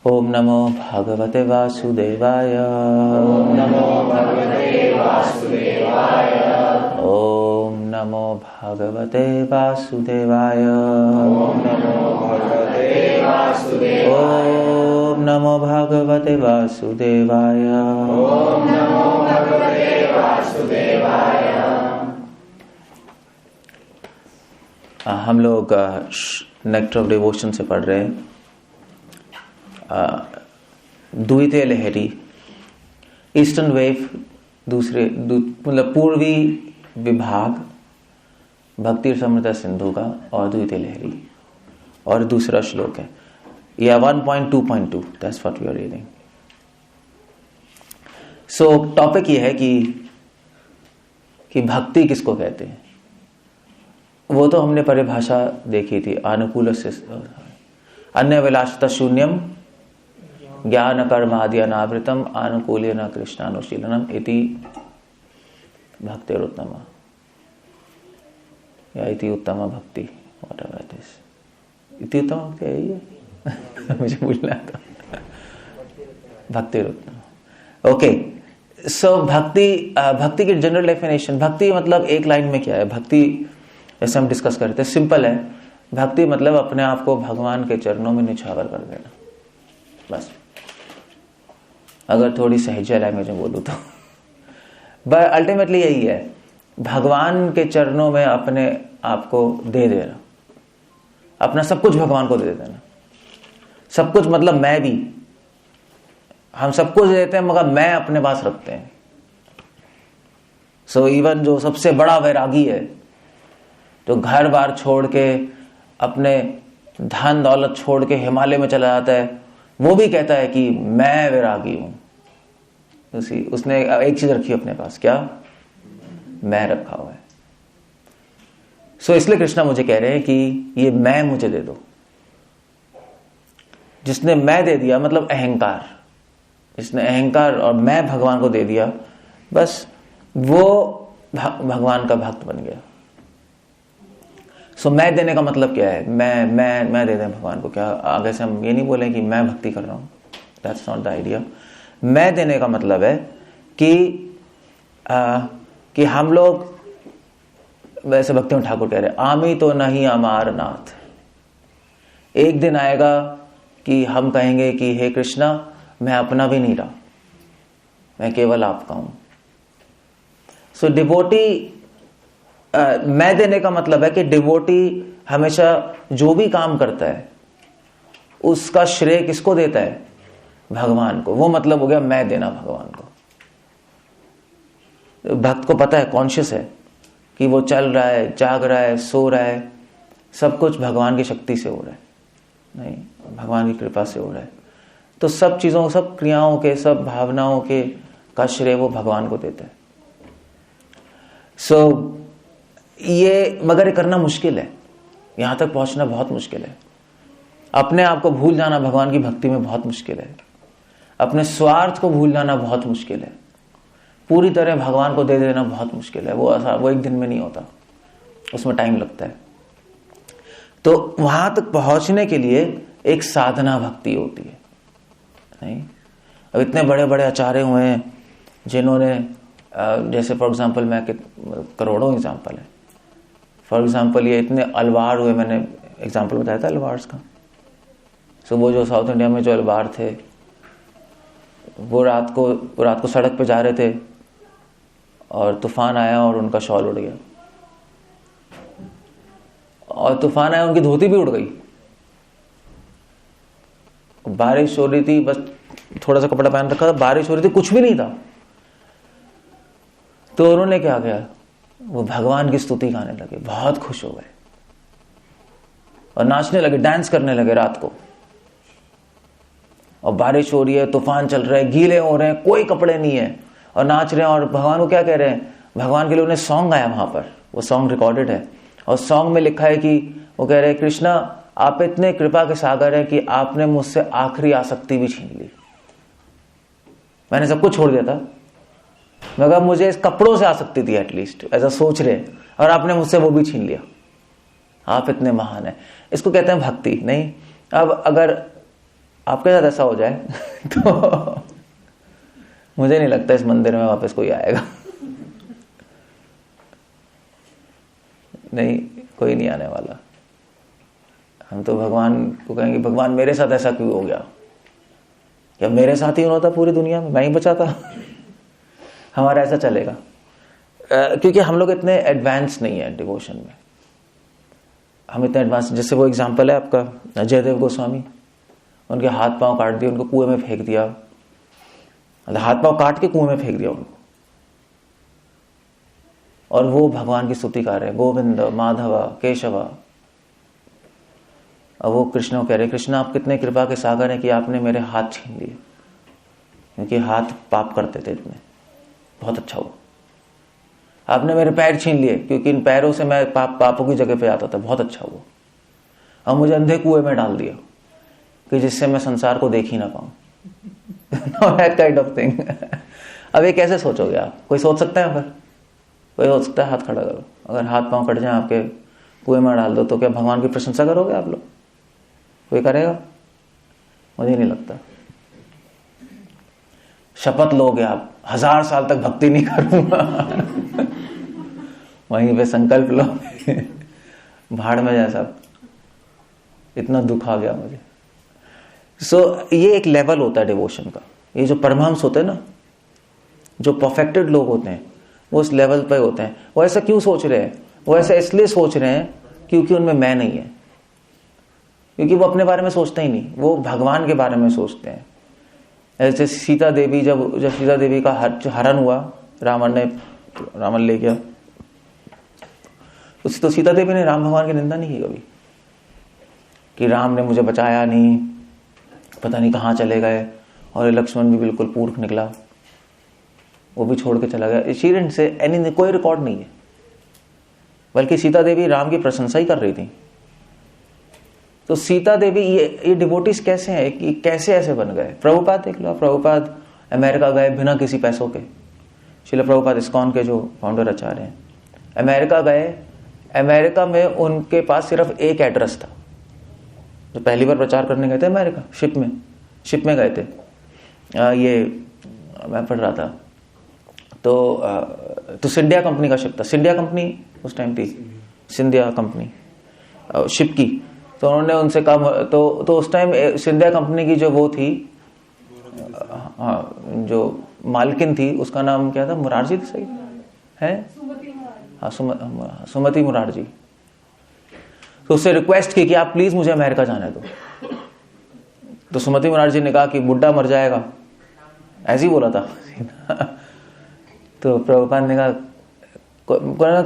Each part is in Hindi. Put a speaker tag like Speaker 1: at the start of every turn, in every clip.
Speaker 1: ओम नमो भगवते वासुदेवाय।
Speaker 2: ओम नमो भगवते वासुदेवाय।
Speaker 1: ओम नमो भगवते वासुदेवाय।
Speaker 2: ओम नमो भगवते वासुदेवाय।
Speaker 1: ओम नमो भगवते वासुदेवाय।
Speaker 2: ओम नमो भगवते वासुदेवाय।
Speaker 1: हम लोग नेक्टर ऑफ डिवोशन से पढ़ रहे हैं द्वितीय लहरी, ईस्टर्न वेव, मतलब पूर्वी विभाग भक्ति समृता सिंधु का और द्वितीय लहरी, और दूसरा श्लोक है यह 1.2.2, that's what we are reading. So topic ये है कि भक्ति किसको कहते हैं। वो तो हमने परिभाषा देखी थी, अनुकूल से अन्य विलासता शून्यम ज्ञान कर्म आदि अनावृतम अनुकूलेन कृष्णानुशीलनम इति भक्तिरुत्तमा या इति उत्तमा भक्ति, व्हाटएवर इट इज। इति उत्तमा क्या है ये मुझे भूलना था। भक्तिरुत्तमा, ओके। सो भक्ति की जनरल डेफिनेशन, भक्ति मतलब एक लाइन में क्या है। भक्ति जैसे हम डिस्कस करते हैं, सिंपल है। भक्ति मतलब अपने आप को भगवान के चरणों में निछावर कर देना, बस। अगर थोड़ी सहजा लैंग्वेज में बोलूं तो बट अल्टीमेटली यही है, भगवान के चरणों में अपने आप को दे देना, अपना सब कुछ भगवान को दे देना। सब कुछ मतलब मैं भी, हम सब कुछ देते हैं मगर मैं अपने पास रखते हैं। सो इवन जो सबसे बड़ा वैरागी है, जो घर बार छोड़ के अपने धन दौलत छोड़ के हिमालय में चला जाता है, वो भी कहता है कि मैं वैरागी हूं। उसने एक चीज रखी अपने पास, क्या? मैं रखा हुआ है। सो इसलिए कृष्णा मुझे कह रहे हैं कि ये मैं मुझे दे दो। जिसने मैं दे दिया मतलब अहंकार, जिसने अहंकार और मैं भगवान को दे दिया, बस वो भगवान का भक्त बन गया। सो मैं देने का मतलब क्या है? मैं दे दें भगवान को। क्या आगे से हम ये नहीं बोलें कि मैं भक्ति कर रहा हूं, दैट्स नॉट द आइडिया। मैं देने का मतलब है कि हम लोग, वैसे भक्ति में ठाकुर कह रहे आमी तो नहीं अमार नाथ। एक दिन आएगा कि हम कहेंगे कि हे कृष्णा, मैं अपना भी नहीं रहा, मैं केवल आपका हूं। सो डिवोटी, मैं देने का मतलब है कि डिवोटी हमेशा जो भी काम करता है उसका श्रेय किसको देता है? भगवान को। वो मतलब हो गया मैं देना भगवान को। भक्त को पता है, कॉन्शियस है कि वो चल रहा है, जाग रहा है, सो रहा है, सब कुछ भगवान की शक्ति से हो रहा है, नहीं भगवान की कृपा से हो रहा है। तो सब चीजों, सब क्रियाओं के, सब भावनाओं के का श्रेय वो भगवान को देता है। सो ये मगर करना मुश्किल है, यहां तक पहुंचना बहुत मुश्किल है। अपने आप को भूल जाना भगवान की भक्ति में बहुत मुश्किल है। अपने स्वार्थ को भूल जाना बहुत मुश्किल है। पूरी तरह भगवान को दे देना बहुत मुश्किल है। वो एक दिन में नहीं होता, उसमें टाइम लगता है। तो वहां तक पहुंचने के लिए एक साधना भक्ति होती है, नहीं? अब इतने बड़े बड़े आचार्य हुए हैं जिन्होंने, जैसे फॉर एग्जाम्पल, मैं करोड़ों एग्जाम्पल है। फॉर एग्जाम्पल ये इतने अलवार हुए, मैंने एग्जाम्पल बताया था अलवार्स का। सो वो जो साउथ इंडिया में जो अलवार थे, वो रात को सड़क पे जा रहे थे और तूफान आया और उनका शॉल उड़ गया। और तूफान आया, उनकी धोती भी उड़ गई। बारिश हो रही थी, बस थोड़ा सा कपड़ा पहन रखा था, बारिश हो रही थी, कुछ भी नहीं था। तो उन्होंने क्या किया? वो भगवान की स्तुति गाने लगे, बहुत खुश हो गए और नाचने लगे, डांस करने लगे रात को। और बारिश हो रही है, तूफान चल रहा है, गीले हो रहे हैं, कोई कपड़े नहीं है, और नाच रहे हैं। और भगवान को क्या कह रहे हैं? भगवान के लिए उन्हें सॉन्ग गाया वहां पर, वो सॉन्ग रिकॉर्डेड है। और सॉन्ग में लिखा है कि वो कह रहे हैं, कृष्णा आप इतने कृपा के सागर हैं कि आपने मुझसे आखिरी आसक्ति भी छीन ली। मैंने सब कुछ छोड़ दिया था, मगर मुझे इस कपड़ों से आसक्ति थी एटलीस्ट, ऐसा सोच रहे, और आपने मुझसे वो भी छीन लिया। आप इतने महान हैं। इसको कहते हैं भक्ति। नहीं, अब अगर आपके साथ ऐसा हो जाए तो मुझे नहीं लगता इस मंदिर में वापस कोई आएगा। नहीं, कोई नहीं आने वाला। हम तो भगवान को कहेंगे भगवान मेरे साथ ऐसा क्यों हो गया, क्या मेरे साथ ही होना था पूरी दुनिया में, मैं ही बचा था। हमारा ऐसा चलेगा क्योंकि हम लोग इतने एडवांस नहीं है डिवोशन में। हम इतने एडवांस, जैसे वो एग्जाम्पल है आपका जयदेव गोस्वामी, उनके हाथ पांव काट दिए, उनको कुएं में फेंक दिया, मतलब हाथ पांव काट के कुएं में फेंक दिया उनको, और वो भगवान की स्तुति कर रहे हैं, गोविंद माधव केशव। और वो कृष्ण को कह रहे, कृष्ण आप कितने कृपा के सागर हैं कि आपने मेरे हाथ छीन लिए, क्योंकि हाथ पाप करते थे इतने, बहुत अच्छा हुआ। आपने मेरे पैर छीन लिए, क्योंकि इन पैरों से मैं पापों की जगह पे आता था, बहुत अच्छा हुआ। अब मुझे अंधे कुएं में डाल दिया कि जिससे मैं संसार को देख ही ना पाऊं। That kind of thing. अब ये कैसे सोचोगे आप? कोई सोच सकता है? फिर कोई सोच सकता है? हाथ खड़ा करो। अगर हाथ पांव कट जाए आपके, कुएं में डाल दो, तो क्या भगवान की प्रशंसा करोगे आप लोग? कोई करेगा? मुझे नहीं लगता। शपथ लोगे आप, 1000 साल तक भक्ति नहीं करूंगा। वहीं पे संकल्प लो, भाड़ में जाए सब, इतना दुख आ गया मुझे। ये एक लेवल होता है डिवोशन का। ये जो परमहंस होते हैं ना, जो परफेक्टेड लोग होते हैं, वो इस लेवल पे होते हैं। वो ऐसा क्यों सोच रहे हैं? वो ऐसा इसलिए सोच रहे हैं क्योंकि उनमें मैं नहीं है, क्योंकि वो अपने बारे में सोचते ही नहीं, वो भगवान के बारे में सोचते हैं। जैसे सीता देवी, जब सीता देवी का हरण हुआ, रावण ले गया, तो सीता देवी ने राम भगवान की निंदा नहीं की कभी, कि राम ने मुझे बचाया नहीं, पता नहीं कहाँ चले गए, और लक्ष्मण भी बिल्कुल मूर्ख निकला, वो भी छोड़ के चला गया। शीरन से कोई रिकॉर्ड नहीं है, बल्कि सीता देवी राम की प्रशंसा ही कर रही थी। तो सीता देवी, ये डिवोटीज कैसे हैं, कि कैसे ऐसे बन गए? प्रभुपाद देख लो, प्रभुपाद अमेरिका गए बिना किसी पैसों के। श्रील प्रभुपाद इस्कॉन के जो फाउंडर आचार्य हैं, अमेरिका गए। अमेरिका में उनके पास सिर्फ एक एड्रेस था। तो पहली बार प्रचार करने गए थे अमेरिका, शिप में गए थे। ये मैं पढ़ रहा था, तो सिंडिया कंपनी का शिप था। सिंडिया कंपनी उस टाइम थी, सिंधिया कंपनी शिप की। तो उन्होंने उनसे कहा, तो उस टाइम सिंधिया कंपनी की जो वो थी, जो मालकिन थी, उसका नाम क्या था? मुरारजी थी, सही है? हाँ, सुमति मुरारजी। तो उससे रिक्वेस्ट की कि आप प्लीज मुझे अमेरिका जाने दो। तो सुमति मुरारजी ने कहा कि बुड्ढा मर जाएगा, ऐसे ही बोला था। तो प्रभुपाद ने कहा कोई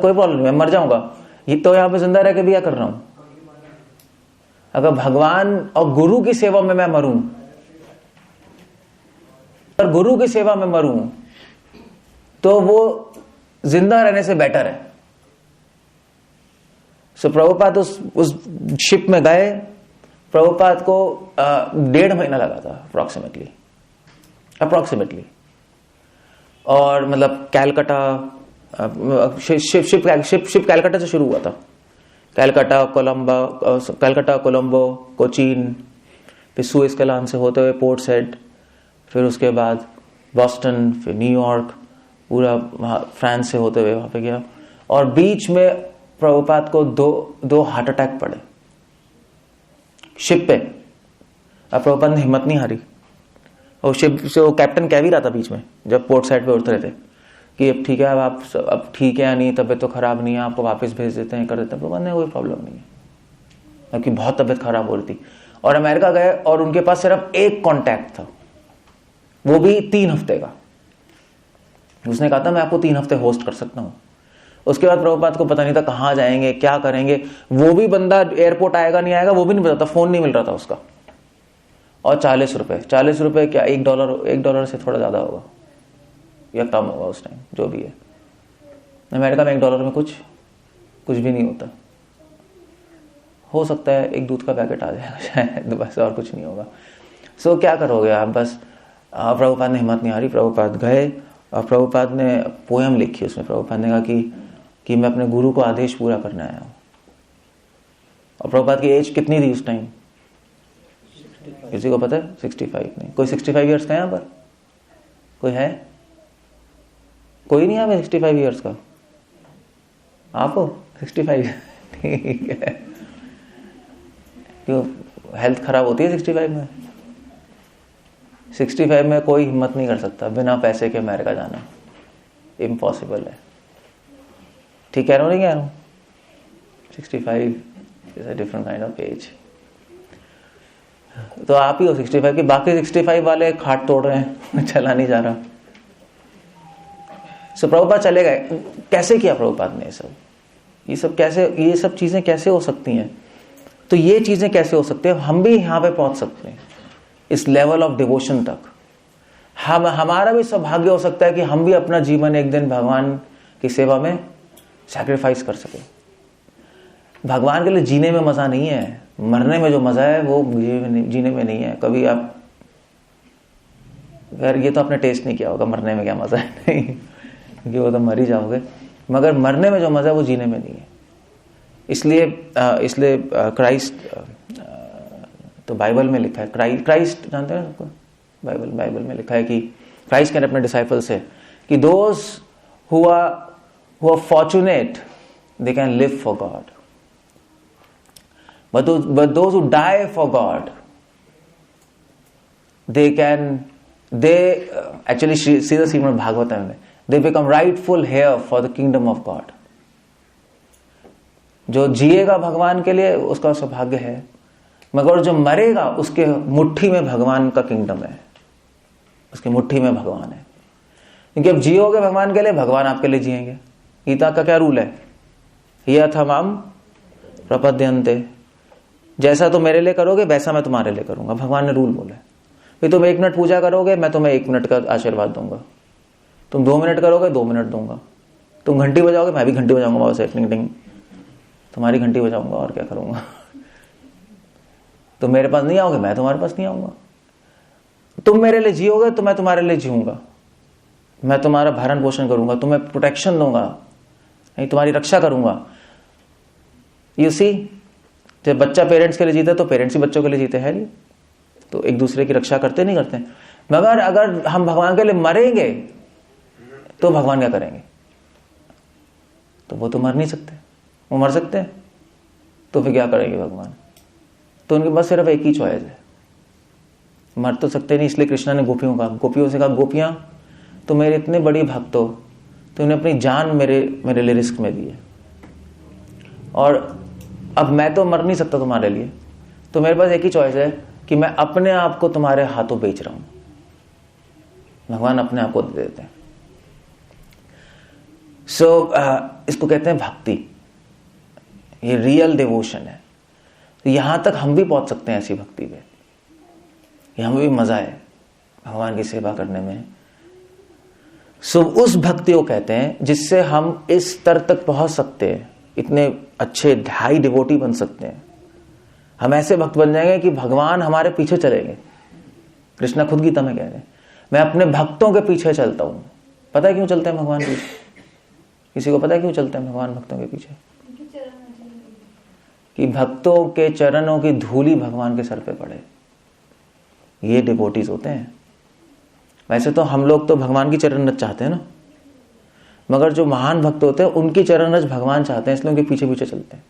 Speaker 1: प्रॉब्लम नहीं, मैं मर जाऊंगा, ये तो यहाँ पे जिंदा रह के भी क्या कर रहा हूं? अगर भगवान और गुरु की सेवा में मैं मरूं, और गुरु की सेवा में मरूं, तो वो जिंदा रहने से बेटर है। सो प्रभुपाद उस शिप में गए। प्रभुपाद को 1.5 महीना लगा था अप्रोक्सीमेटली। और मतलब कैलकाटा, शिप कैलकाटा से शुरू हुआ था। कैलकाटा, कोलंबो, कोचीन, फिर सुएज कैनाल से होते हुए पोर्ट सेड, फिर उसके बाद बॉस्टन, फिर न्यूयॉर्क, पूरा फ्रांस से होते हुए वहां पे गया। और बीच में प्रभुपाद को दो हार्ट अटैक पड़े शिप पे। अब प्रभुपाद ने हिम्मत नहीं हारी, और शिप से वो कैप्टन कह भी रहा था बीच में, जब पोर्ट साइड पे उतरे थे, कि अब ठीक है, अब ठीक है या नहीं, तबीयत तो खराब नहीं है, आपको वापस भेज देते हैं, कर देते हैं। प्रभुपाद ने कोई प्रॉब्लम नहीं है, क्योंकि बहुत तबीयत खराब हो रही थी। और अमेरिका गए, और उनके पास सिर्फ एक कॉन्टैक्ट था, वो भी 3 हफ्ते का। उसने कहा था मैं आपको 3 हफ्ते होस्ट कर सकता हूं। उसके बाद प्रभुपाद को पता नहीं था कहां जाएंगे, क्या करेंगे। वो भी बंदा एयरपोर्ट आएगा नहीं आएगा वो भी नहीं पता था, फोन नहीं मिल रहा था उसका। और 40 रुपए क्या, $1 से थोड़ा ज्यादा होगा या कम होगा उस टाइम, जो भी है। अमेरिका में $1 में कुछ भी नहीं होता। हो सकता है एक दूध का पैकेट आ जाएगा शायद, बस, और कुछ नहीं होगा। सो क्या करोगे आप? बस प्रभुपाद ने हिम्मत नहीं हारी, प्रभुपाद गए, और प्रभुपाद ने पोयम लिखी। उसमें प्रभुपाद ने कहा कि मैं अपने गुरु को आदेश पूरा करने आया हूं। और प्रभुपाद की एज कितनी थी उस टाइम? किसी को पता है? 65 नहीं। कोई 65 ईयर्स का है यहाँ पर? कोई है? कोई नहीं है 65 ईयर्स का? आप हो 65? ठीक है। क्यों, हेल्थ खराब होती है 65 में? 65 में कोई हिम्मत नहीं कर सकता बिना पैसे के अमेरिका जाना, इम्पॉसिबल है। ठीक कह रहा हूँ नहीं कह रहा हूँ? 65 is a different kind of age. तो आप ही हो 65 के, बाकी 65 वाले खाट तोड़ रहे हैं, चला नहीं जा रहा। सो प्रभुपाद चले गए। कैसे किया प्रभुपाद ने ये सब कैसे, ये सब चीजें कैसे हो सकती हैं? तो ये चीजें कैसे हो सकती हैं? हम भी यहां पे पहुंच सकते हैं इस लेवल ऑफ डिवोशन तक। हमारा भी सौभाग्य हो सकता है कि हम भी अपना जीवन एक दिन भगवान की सेवा में सैक्रिफाइस कर सके। भगवान के लिए जीने में मजा नहीं है, मरने में जो मजा है वो जीने में नहीं है। कभी आप, यार ये तो आपने टेस्ट नहीं किया होगा मरने में क्या मजा है, नहीं, क्योंकि वो तो मर ही जाओगे। मगर मरने में जो मजा है वो जीने में नहीं है। इसलिए क्राइस्ट, तो बाइबल में लिखा है, क्राइस्ट जानते हैं सबको? बाइबल में लिखा है कि क्राइस्ट कहने अपने डिसाइपल से कि those who are fortunate they can live for God, but those who die for God, actually सीधा श्रीमद् भागवतम में, they become rightful heir for the kingdom of God. जो जिएगा भगवान के लिए उसका सौभाग्य है, मगर जो मरेगा उसके मुट्ठी में भगवान का किंगडम है, उसके मुट्ठी में भगवान है। क्योंकि अब जियोगे भगवान के लिए, भगवान आपके लिए जिएंगे। गीता का क्या रूल है? यथामाम प्रपद्यन्ते, जैसा तुम मेरे लिए करोगे वैसा मैं तुम्हारे लिए करूंगा। भगवान ने रूल बोला है। फिर तुम 1 मिनट पूजा करोगे, मैं तुम्हें 1 मिनट का आशीर्वाद दूंगा। तुम 2 मिनट करोगे, 2 मिनट दूंगा। तुम घंटी बजाओगे, मैं भी घंटी बजाऊंगा, बाबा से टिंग टिंग, तुम्हारी घंटी बजाऊंगा, और क्या करूंगा। तुम मेरे पास नहीं आओगे, मैं तुम्हारे पास नहीं आऊंगा। तुम मेरे लिए जियोगे तो मैं तुम्हारे लिए जीऊंगा। मैं तुम्हारा भरण पोषण करूंगा, तुम्हें प्रोटेक्शन दूंगा, नहीं तुम्हारी रक्षा करूंगा। यू सी, जब बच्चा पेरेंट्स के लिए जीता तो पेरेंट्स ही बच्चों के लिए जीते हैं, तो एक दूसरे की रक्षा करते नहीं करते। मगर अगर हम भगवान के लिए मरेंगे तो भगवान क्या करेंगे? तो वो तो मर नहीं सकते, वो मर सकते हैं, तो फिर क्या करेंगे भगवान? तो उनके पास सिर्फ एक ही चॉइस है, मर तो सकते नहीं। इसलिए कृष्णा ने गोपियों से कहा, गोपियां तुम मेरे इतने बड़ी भक्त हो, तुमने अपनी जान मेरे लिए रिस्क में दी है, और अब मैं तो मर नहीं सकता तुम्हारे लिए, तो मेरे पास एक ही चॉइस है कि मैं अपने आप को तुम्हारे हाथों बेच रहा हूं। भगवान अपने आप को दे देते हैं। इसको कहते हैं भक्ति, ये रियल डिवोशन है। तो यहां तक हम भी पहुंच सकते हैं ऐसी भक्ति पे, हमें भी मजा है भगवान की सेवा करने में। उस भक्ति को कहते हैं जिससे हम इस स्तर तक पहुंच सकते हैं, इतने अच्छे हाई डिवोटी बन सकते हैं। हम ऐसे भक्त बन जाएंगे कि भगवान हमारे पीछे चलेंगे। कृष्णा खुद गीता में कह रहे हैं, मैं अपने भक्तों के पीछे चलता हूं। पता है क्यों चलते हैं भगवान पीछे? किसी को पता है क्यों चलते हैं भगवान भक्तों के पीछे? कि भक्तों के चरणों की धूली भगवान के सर पे पड़े। ये डिवोटीज होते हैं। वैसे तो हम लोग तो भगवान की चरण रज चाहते हैं ना, मगर जो महान भक्त होते हैं उनकी चरण रज भगवान चाहते हैं, इसलिए उनके पीछे पीछे चलते हैं।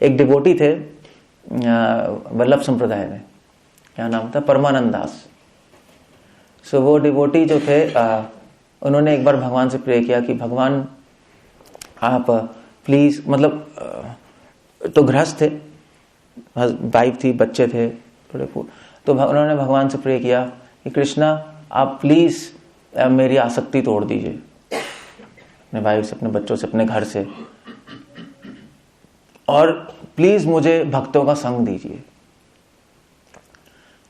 Speaker 1: एक डिवोटी थे वल्लभ संप्रदाय में, क्या नाम था? परमानंद दास। वो डिवोटी जो थे उन्होंने एक बार भगवान से प्रे किया कि भगवान आप प्लीज, मतलब तो गृहस्थ थे, वाइफ थी, बच्चे थे थोड़े, तो उन्होंने भगवान से प्रे किया कि कृष्णा आप प्लीज मेरी आसक्ति तोड़ दीजिए, अपने वाइफ से, अपने बच्चों से, अपने घर से, और प्लीज मुझे भक्तों का संग दीजिए।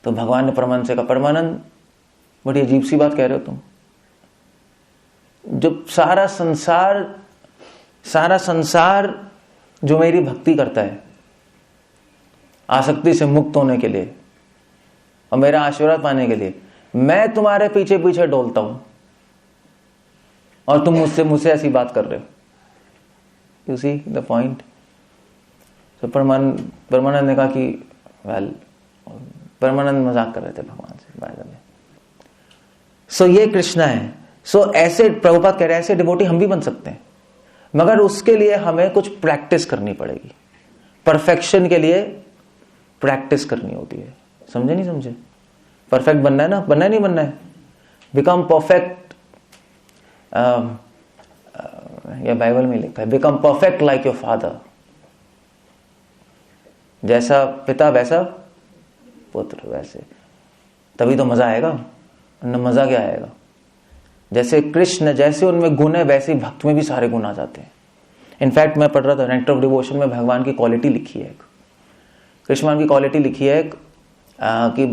Speaker 1: तो भगवान ने परमानंद से कहा, परमानंद बड़ी अजीब सी बात कह रहे हो तुम। जब सारा संसार जो मेरी भक्ति करता है आसक्ति से मुक्त होने के लिए और मेरा आशीर्वाद पाने के लिए, मैं तुम्हारे पीछे पीछे डोलता हूं और तुम मुझसे ऐसी बात कर रहे हो। You see the point. तो परमानंद ने कहा कि वेल परमानंद मजाक कर रहे थे भगवान से बाय द वे। सो ये कृष्णा है। सो ऐसे प्रभुपाद कह रहे हैं ऐसे डिवोटी हम भी बन सकते हैं, मगर उसके लिए हमें कुछ प्रैक्टिस करनी पड़ेगी। परफेक्शन के लिए प्रैक्टिस करनी होती है। समझे नहीं समझे? परफेक्ट बनना है ना, बनना है नहीं बनना है? बिकम परफेक्ट, या बाइबल में लिखा है become perfect like your father. जैसा पिता वैसा पुत्र, वैसे तभी तो मजा आएगा, न मजा क्या आएगा? जैसे कृष्ण, जैसे उनमें गुण है वैसे भक्त में भी सारे गुण आ जाते हैं। इनफैक्ट मैं पढ़ रहा था नेक्टर ऑफ डिवोशन में भगवान की क्वालिटी लिखी है, कृष्ण की क्वालिटी लिखी है कि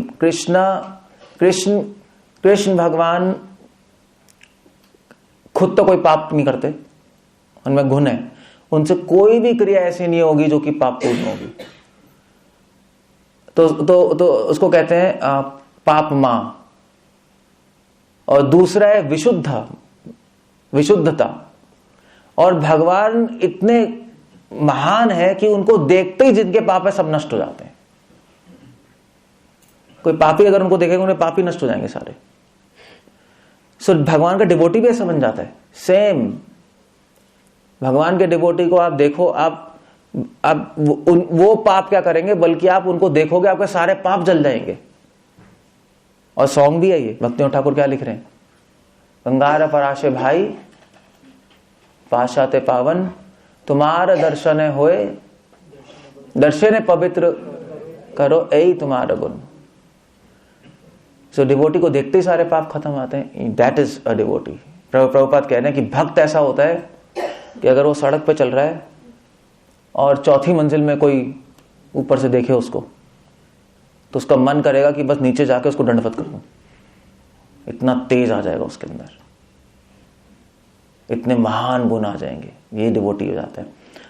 Speaker 1: कृष्ण भगवान खुद तो कोई पाप नहीं करते, उनमें गुण है, उनसे कोई भी क्रिया ऐसी नहीं होगी जो कि पापपूर्ण होगी। तो उसको कहते हैं पाप मां। और दूसरा है विशुद्धता। और भगवान इतने महान है कि उनको देखते ही जिनके पाप है सब नष्ट हो जाते हैं। कोई पापी अगर उनको देखेगा उन्हें पापी नष्ट हो जाएंगे सारे। सो भगवान का डिवोटी भी ऐसा बन जाता है। सेम भगवान के डिवोटी को आप देखो, आप वो पाप क्या करेंगे, बल्कि आप उनको देखोगे आपके सारे पाप जल जाएंगे। और सॉन्ग भी है ये, भक्तिनाथ ठाकुर क्या लिख रहे हैं, गंगार पराशे भाई पाशाते पावन तुम्हारा दर्शन होए, दर्शन पवित्र करो ऐ तुम्हारा गुण। सो डिवोटी को देखते ही सारे पाप खत्म आते हैं। That is a devotee. Prabhupada कह रहे हैं कि भक्त ऐसा होता है कि अगर वो सड़क पे चल रहा है और चौथी मंजिल में कोई ऊपर से देखे उसको, तो उसका मन करेगा कि बस नीचे जाके उसको दंडवत कर दूं। इतना तेज आ जाएगा उसके अंदर, इतने महान गुण आ जाएंगे। ये डिवोटी हो जाता है।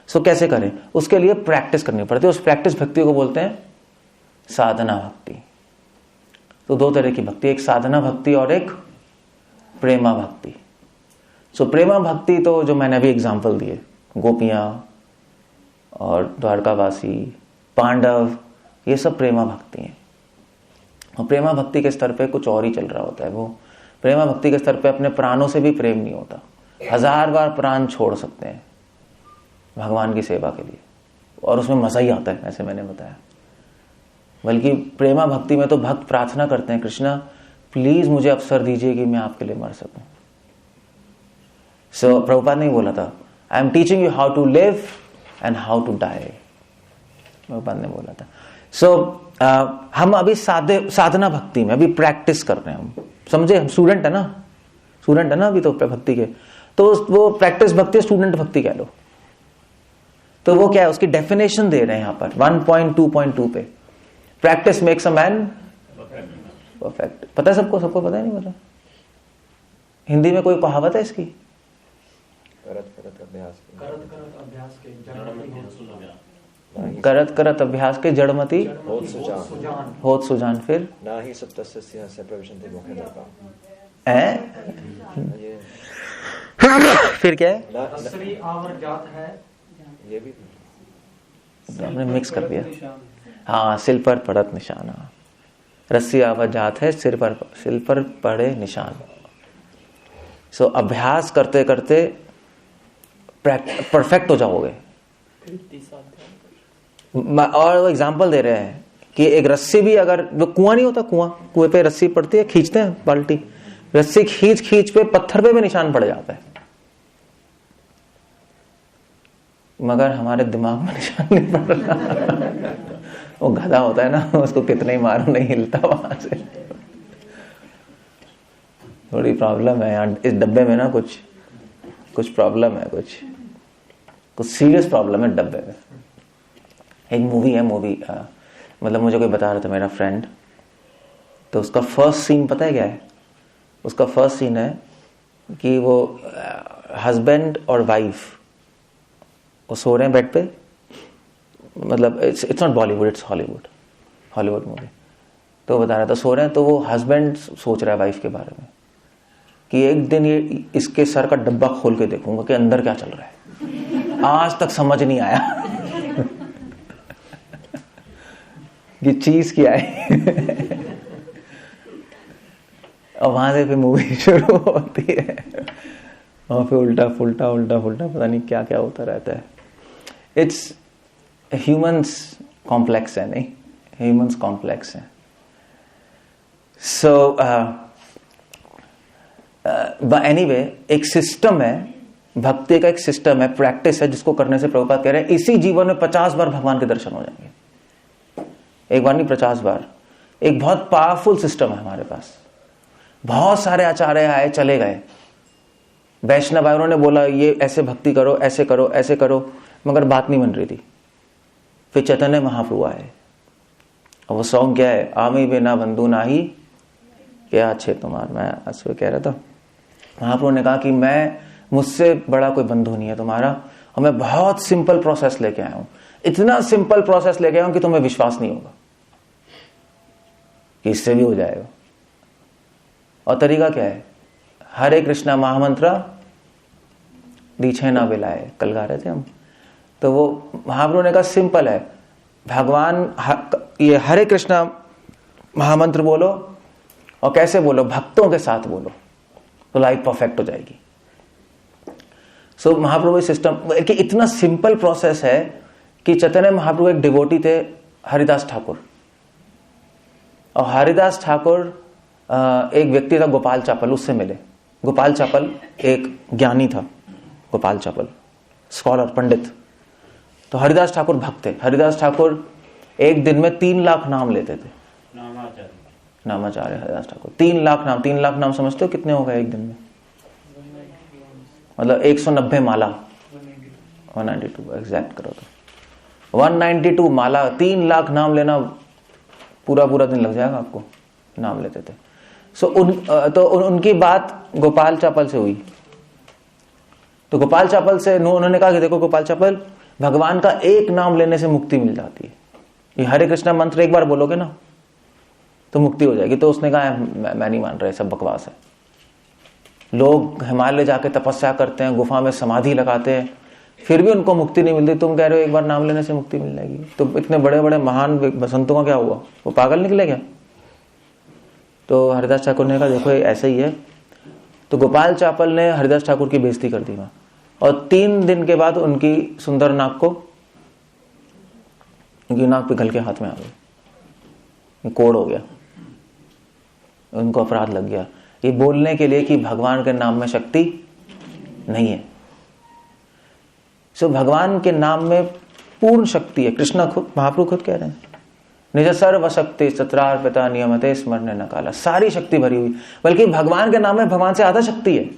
Speaker 1: सो कैसे करें? उसके लिए प्रैक्टिस करनी पड़ती है। उस प्रैक्टिस भक्ति को बोलते हैं साधना भक्ति। तो दो तरह की भक्ति, एक साधना भक्ति और एक प्रेमा भक्ति। सो प्रेमा भक्ति तो जो मैंने अभी एग्जांपल दिए, गोपियां और द्वारकावासी, पांडव, ये सब प्रेमा भक्ति है। और प्रेमा भक्ति के स्तर पे कुछ और ही चल रहा होता है। वो प्रेमा भक्ति के स्तर पे अपने प्राणों से भी प्रेम नहीं होता। 1000 बार प्राण छोड़ सकते हैं भगवान की सेवा के लिए, और उसमें मजा ही आता है, ऐसे मैंने बताया। बल्कि प्रेमा भक्ति में तो भक्त प्रार्थना करते हैं, कृष्णा प्लीज मुझे अवसर दीजिए कि मैं आपके लिए मर सकूं। सो प्रभुपाद ने बोला था, I am teaching you how to live and how to die, Prabhupada ने बोला था। सो हम अभी साधना भक्ति में अभी प्रैक्टिस कर रहे हैं। हम समझे, हम स्टूडेंट है ना अभी तो भक्ति के। तो वो प्रैक्टिस भक्ति, स्टूडेंट भक्ति कह लो। तो वो क्या है, उसकी डेफिनेशन दे रहे हैं यहां पर 1.2.2 पे। Practice makes a man perfect. पता है सबको पता है, नहीं पता? हिंदी में कोई कहावत है इसकी? करत करत अभ्यास के जड़मती होत सुजान। फिर
Speaker 2: ना ही सब तस्य प्रविशन्ति मुखे दर्पा।
Speaker 1: फिर क्या है?
Speaker 3: आवर जात है,
Speaker 2: ये भी
Speaker 1: आपने मिक्स कर दिया। हाँ, सिल पर पड़त निशान। रस्सी आवाज जात है, सिल पर पड़े निशान। सो अभ्यास करते करते परफेक्ट हो जाओगे। और वो एग्जाम्पल दे रहे हैं कि एक रस्सी भी, अगर वो कुआं नहीं होता, कुएं पे रस्सी पड़ती है, खींचते हैं बाल्टी, रस्सी खींच पे पत्थर पे भी निशान पड़ जाता है, मगर हमारे दिमाग में निशान नहीं पड़ रहा। वो गधा होता है ना, उसको कितने ही मारो नहीं हिलता वहां से। थोड़ी प्रॉब्लम है यार इस डब्बे में ना, कुछ प्रॉब्लम है, कुछ सीरियस प्रॉब्लम है डब्बे में। एक मूवी मतलब मुझे कोई बता रहा था, मेरा फ्रेंड, तो उसका फर्स्ट सीन पता है क्या है? उसका फर्स्ट सीन है कि वो हस्बैंड और वाइफ वो सो रहे हैं बेड पे, मतलब it's not Bollywood, it's Hollywood movie. तो बता रहा था सो रहे हैं, तो वो हस्बैंड सोच रहा है वाइफ के बारे में कि एक दिन ये इसके सर का डब्बा खोल के देखूंगा कि अंदर क्या चल रहा है। आज तक समझ नहीं आया। कि चीज क्या है। और वहां से फिर मूवी शुरू होती है और फिर उल्टा फुल्टा पता नहीं क्या क्या होता रहता है। इट्स ह्यूमंस कॉम्प्लेक्स है, नहीं, ह्यूमंस कॉम्प्लेक्स है। सो एनीवे, एक सिस्टम है, भक्ति का एक सिस्टम है, प्रैक्टिस है, जिसको करने से प्रभुपाद कह रहे हैं इसी जीवन में 50 बार भगवान के दर्शन हो जाएंगे। एक बार नहीं, 50 बार। एक बहुत पावरफुल सिस्टम है हमारे पास। बहुत सारे आचार्य आए चले गए, वैष्णव भाई उन्होंने बोला ये ऐसे भक्ति करो, ऐसे करो, ऐसे करो, मगर बात नहीं बन रही थी। फिर चैतन्य महाप्रभु आए और वो सॉन्ग क्या है, आमी बिना बंधु नाही क्या अच्छे तुम्हार, मैं असवे कह रहा था। महाप्रभु ने कहा कि मैं, मुझसे बड़ा कोई बंधु नहीं है तुम्हारा, और मैं बहुत सिंपल प्रोसेस लेके आया हूं, इतना सिंपल प्रोसेस लेके आया हूं कि तुम्हें विश्वास नहीं होगा कि इससे भी हो जाएगा। और तरीका क्या है, हरे कृष्णा महामंत्र दीछे ना बिलाए, कल गा रहे थे हम। तो वो महाप्रभु ने कहा सिंपल है, भगवान ये हरे कृष्णा महामंत्र बोलो, और कैसे बोलो, भक्तों के साथ बोलो, तो लाइफ परफेक्ट हो जाएगी। सो महाप्रभु सिस्टम कि इतना सिंपल प्रोसेस है कि चैतन्य महाप्रभु एक डिवोटी थे, हरिदास ठाकुर, और हरिदास ठाकुर एक व्यक्ति था गोपाल चापल, उससे मिले। गोपाल चापल एक ज्ञानी था, गोपाल चापल स्कॉलर, पंडित। तो हरिदास ठाकुर भक्त थे। हरिदास ठाकुर एक दिन में 3 लाख नाम लेते थे, नामाचार्य हरिदास ठाकुर। 3 लाख नाम, 3 लाख नाम समझते हो कितने हो गए एक दिन में? मतलब 190 माला, 192 एग्जैक्ट करो तो 192 माला, 3 लाख नाम लेना पूरा दिन लग जाएगा आपको, नाम लेते थे। उनकी बात गोपाल चापल से हुई। तो गोपाल चापल से उन्होंने कहा कि देखो गोपाल चापल, भगवान का एक नाम लेने से मुक्ति मिल जाती है, ये हरे कृष्णा मंत्र एक बार बोलोगे ना तो मुक्ति हो जाएगी। तो उसने कहा मैं नहीं मान रहा, सब बकवास है। लोग हिमालय जाके तपस्या करते हैं, गुफा में समाधि लगाते हैं, फिर भी उनको मुक्ति नहीं मिलती। तुम कह रहे हो एक बार नाम लेने से मुक्ति मिल जाएगी। तो इतने बड़े बड़े महान संतों का क्या हुआ, वो पागल निकले क्या? तो हरिदास ठाकुर ने कहा देखो ऐसे ही है। तो गोपाल चापल ने हरिदास ठाकुर की बेइज्जती कर दी वहां, और 3 दिन के बाद उनकी सुंदर नाक को, उनकी नाक पिघल के हाथ में आ गई, कोड़ हो गया, उनको अपराध लग गया, ये बोलने के लिए कि भगवान के नाम में शक्ति नहीं है। सो भगवान के नाम में पूर्ण शक्ति है। कृष्ण खुद, महाप्रभु खुद कह रहे हैं निज सर्व शक्ति सत्रार्पिता नियमते स्मरण न काला, सारी शक्ति भरी हुई। बल्कि भगवान के नाम में भगवान से आधा शक्ति है।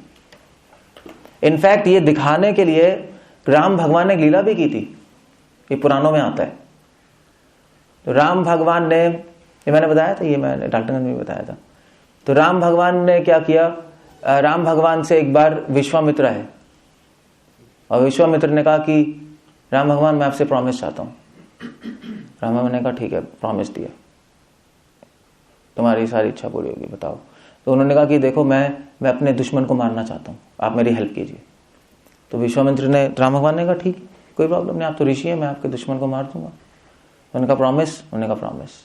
Speaker 1: इनफैक्ट ये दिखाने के लिए राम भगवान ने लीला भी की थी, ये पुराणों में आता है। तो राम भगवान ने, ये मैंने बताया था, ये मैंने डाल्टनगंज में बताया था। तो राम भगवान ने क्या किया, राम भगवान से एक बार विश्वामित्र है, और विश्वामित्र ने कहा कि राम भगवान मैं आपसे प्रॉमिस चाहता हूं। राम भगवान ने कहा ठीक है, प्रॉमिस दिया, तुम्हारी सारी इच्छा पूरी होगी, बताओ। तो उन्होंने कहा कि देखो मैं अपने दुश्मन को मारना चाहता हूं, आप मेरी हेल्प कीजिए। तो विश्वामित्र ने, राम भगवान ने कहा ठीक, कोई प्रॉब्लम नहीं, आप तो ऋषि है, मैं आपके दुश्मन को मार दूंगा। उन्होंने कहा प्रॉमिस, उन्होंने कहा प्रॉमिस।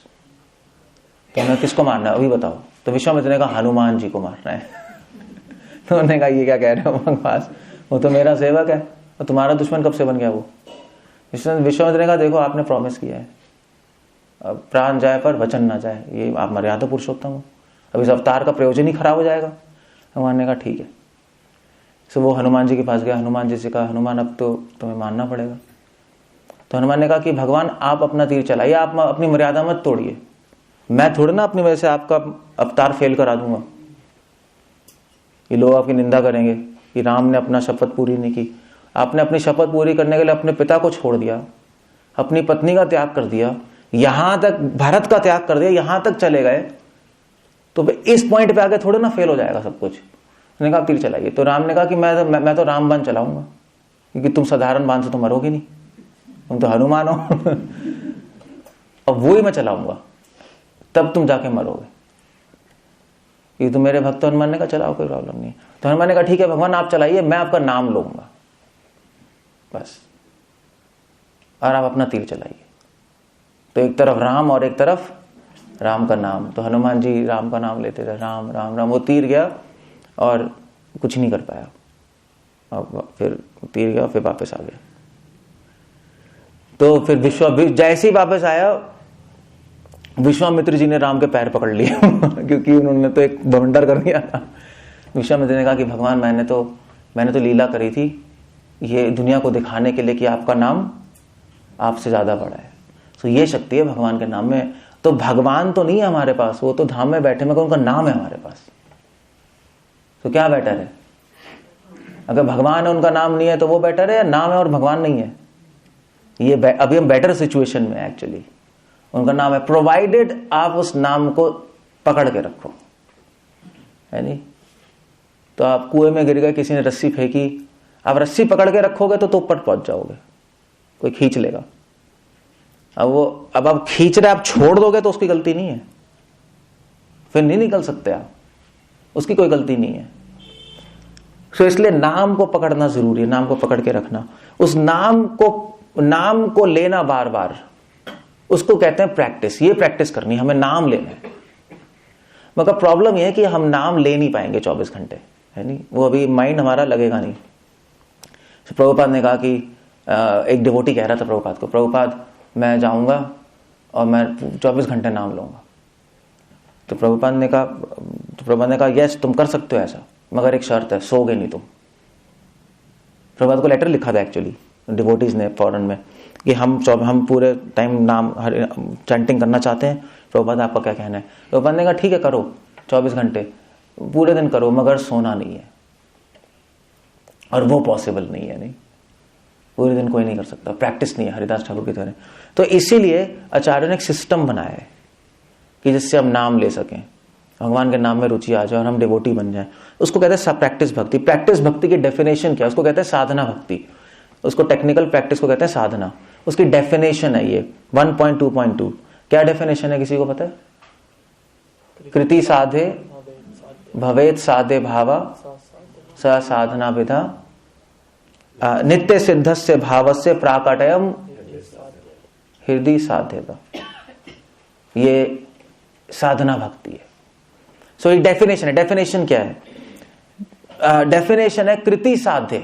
Speaker 1: तो उन्हें किसको मारना है अभी बताओ। तो विश्वामित्र ने कहा हनुमान जी को मारना है। तो उन्होंने कहा ये क्या कह रहे हो भगवान, वो तो मेरा सेवक है, और तुम्हारा दुश्मन कब से बन गया वो? विश्वामित्र ने कहा देखो आपने प्रॉमिस किया है, अब प्राण जाए पर वचन ना जाए, ये आप मर्यादा पुरुषोत्तम हो, अब इस अवतार का प्रयोजन ही खराब हो जाएगा। भगवान ने कहा ठीक है। सो वो हनुमान जी के पास गया, हनुमान जी से कहा हनुमान अब तो तुम्हें मानना पड़ेगा। तो हनुमान ने कहा कि भगवान आप अपना तीर चलाइए, आप अपनी मर्यादा मत तोड़िए, मैं थोड़ा ना अपनी वजह से आपका अवतार फेल करा दूंगा। ये लोग आपकी निंदा करेंगे कि राम ने अपना शपथ पूरी नहीं की। आपने अपनी शपथ पूरी करने के लिए अपने पिता को छोड़ दिया, अपनी पत्नी का त्याग कर दिया, यहां तक भारत का त्याग कर दिया, यहां तक चले गए, तो इस पॉइंट पे आके थोड़ा ना फेल हो जाएगा सब कुछ। उन्होंने कहा तीर चलाइए। तो राम ने कहा कि मैं तो राम बाण चलाऊंगा, क्योंकि तुम साधारण बाण से तो मरोगे नहीं, तुम तो हनुमान हो। और वो ही मैं चलाऊंगा, तब तुम जाके मरोगे। ये तो मेरे भक्त। हनुमान ने कहा चलाओ, कोई प्रॉब्लम नहीं। तो हनुमान ने कहा ठीक है भगवान आप चलाइए, मैं आपका नाम लूंगा बस, और आप अपना तीर चलाइए। तो एक तरफ राम और एक तरफ राम का नाम। तो हनुमान जी राम का नाम लेते थे, राम राम राम। वो तीर गया और कुछ नहीं कर पाया, अब फिर तीर गया, फिर वापस आ गया। तो फिर जैसे ही वापस आया, विश्वामित्र जी ने राम के पैर पकड़ लिए क्योंकि उन्होंने तो एक बवंडर कर दिया था। विश्वामित्र ने कहा कि भगवान मैंने तो लीला करी थी ये दुनिया को दिखाने के लिए कि आपका नाम आपसे ज्यादा बड़ा है। तो ये शक्ति है भगवान के नाम में। तो भगवान तो नहीं है हमारे पास, वो तो धाम में बैठे, मगर उनका नाम है हमारे पास। तो क्या बेटर है? अगर भगवान है उनका नाम नहीं है तो वो बेटर है, या नाम है और भगवान नहीं है? ये अभी हम बेटर सिचुएशन में है एक्चुअली। उनका नाम है, प्रोवाइडेड आप उस नाम को पकड़ के रखो, है नहीं? तो आप कुएं में गिर गए, किसी ने रस्सी फेंकी, आप रस्सी पकड़ के रखोगे तो ऊपर पहुंच जाओगे, कोई खींच लेगा। अब आप खींच रहे, आप छोड़ दोगे तो उसकी गलती नहीं है, फिर नहीं निकल सकते आप, उसकी कोई गलती नहीं है। तो इसलिए नाम को पकड़ना जरूरी है, नाम को पकड़ के रखना, उस नाम को लेना बार बार, उसको कहते हैं प्रैक्टिस। ये प्रैक्टिस करनी, हमें नाम लेना है। मगर प्रॉब्लम यह है कि हम नाम ले नहीं पाएंगे 24 घंटे, है नहीं? वो अभी माइंड हमारा लगेगा नहीं। तो प्रभुपाद ने कहा कि एक डिवोटी कह रहा था प्रभुपाद को, प्रभुपाद मैं जाऊंगा और मैं 24 घंटे नाम लूंगा। तो प्रभुपाद ने कहा यस तुम कर सकते हो ऐसा, मगर एक शर्त है, सोगे नहीं तुम। प्रभुपाद को लेटर लिखा था एक्चुअली डिवोटीज ने फॉरेन में कि हम पूरे टाइम नाम चैंटिंग करना चाहते हैं, प्रभुपाद आपका क्या कहना है? प्रभुपाद ने कहा ठीक है करो, 24 घंटे पूरे दिन करो, मगर सोना नहीं है। और वो पॉसिबल नहीं है, नहीं, पूरे दिन कोई नहीं कर सकता, प्रैक्टिस नहीं है हरिदास ठाकुर की तरह। तो इसीलिए आचार्यों ने एक सिस्टम बनाया है कि जिससे हम नाम ले सकें, भगवान के नाम में रुचि आ जाए और हम डिवोटी बन जाए। उसको कहते हैं प्रैक्टिस भक्ति। प्रैक्टिस भक्ति की डेफिनेशन क्या है? उसको कहते हैं साधना भक्ति। उसको टेक्निकल प्रैक्टिस को कहते हैं साधना। उसकी डेफिनेशन है ये 1.2.2। क्या डेफिनेशन है, किसी को पता है? कृति साधे भवेत साधे भावा स साधना विधा नित्य सिद्धस्य भावस्य प्राकटयम हृदय साध्यता। ये साधना भक्ति है। सो एक डेफिनेशन है। डेफिनेशन क्या है? डेफिनेशन है कृति साध्य।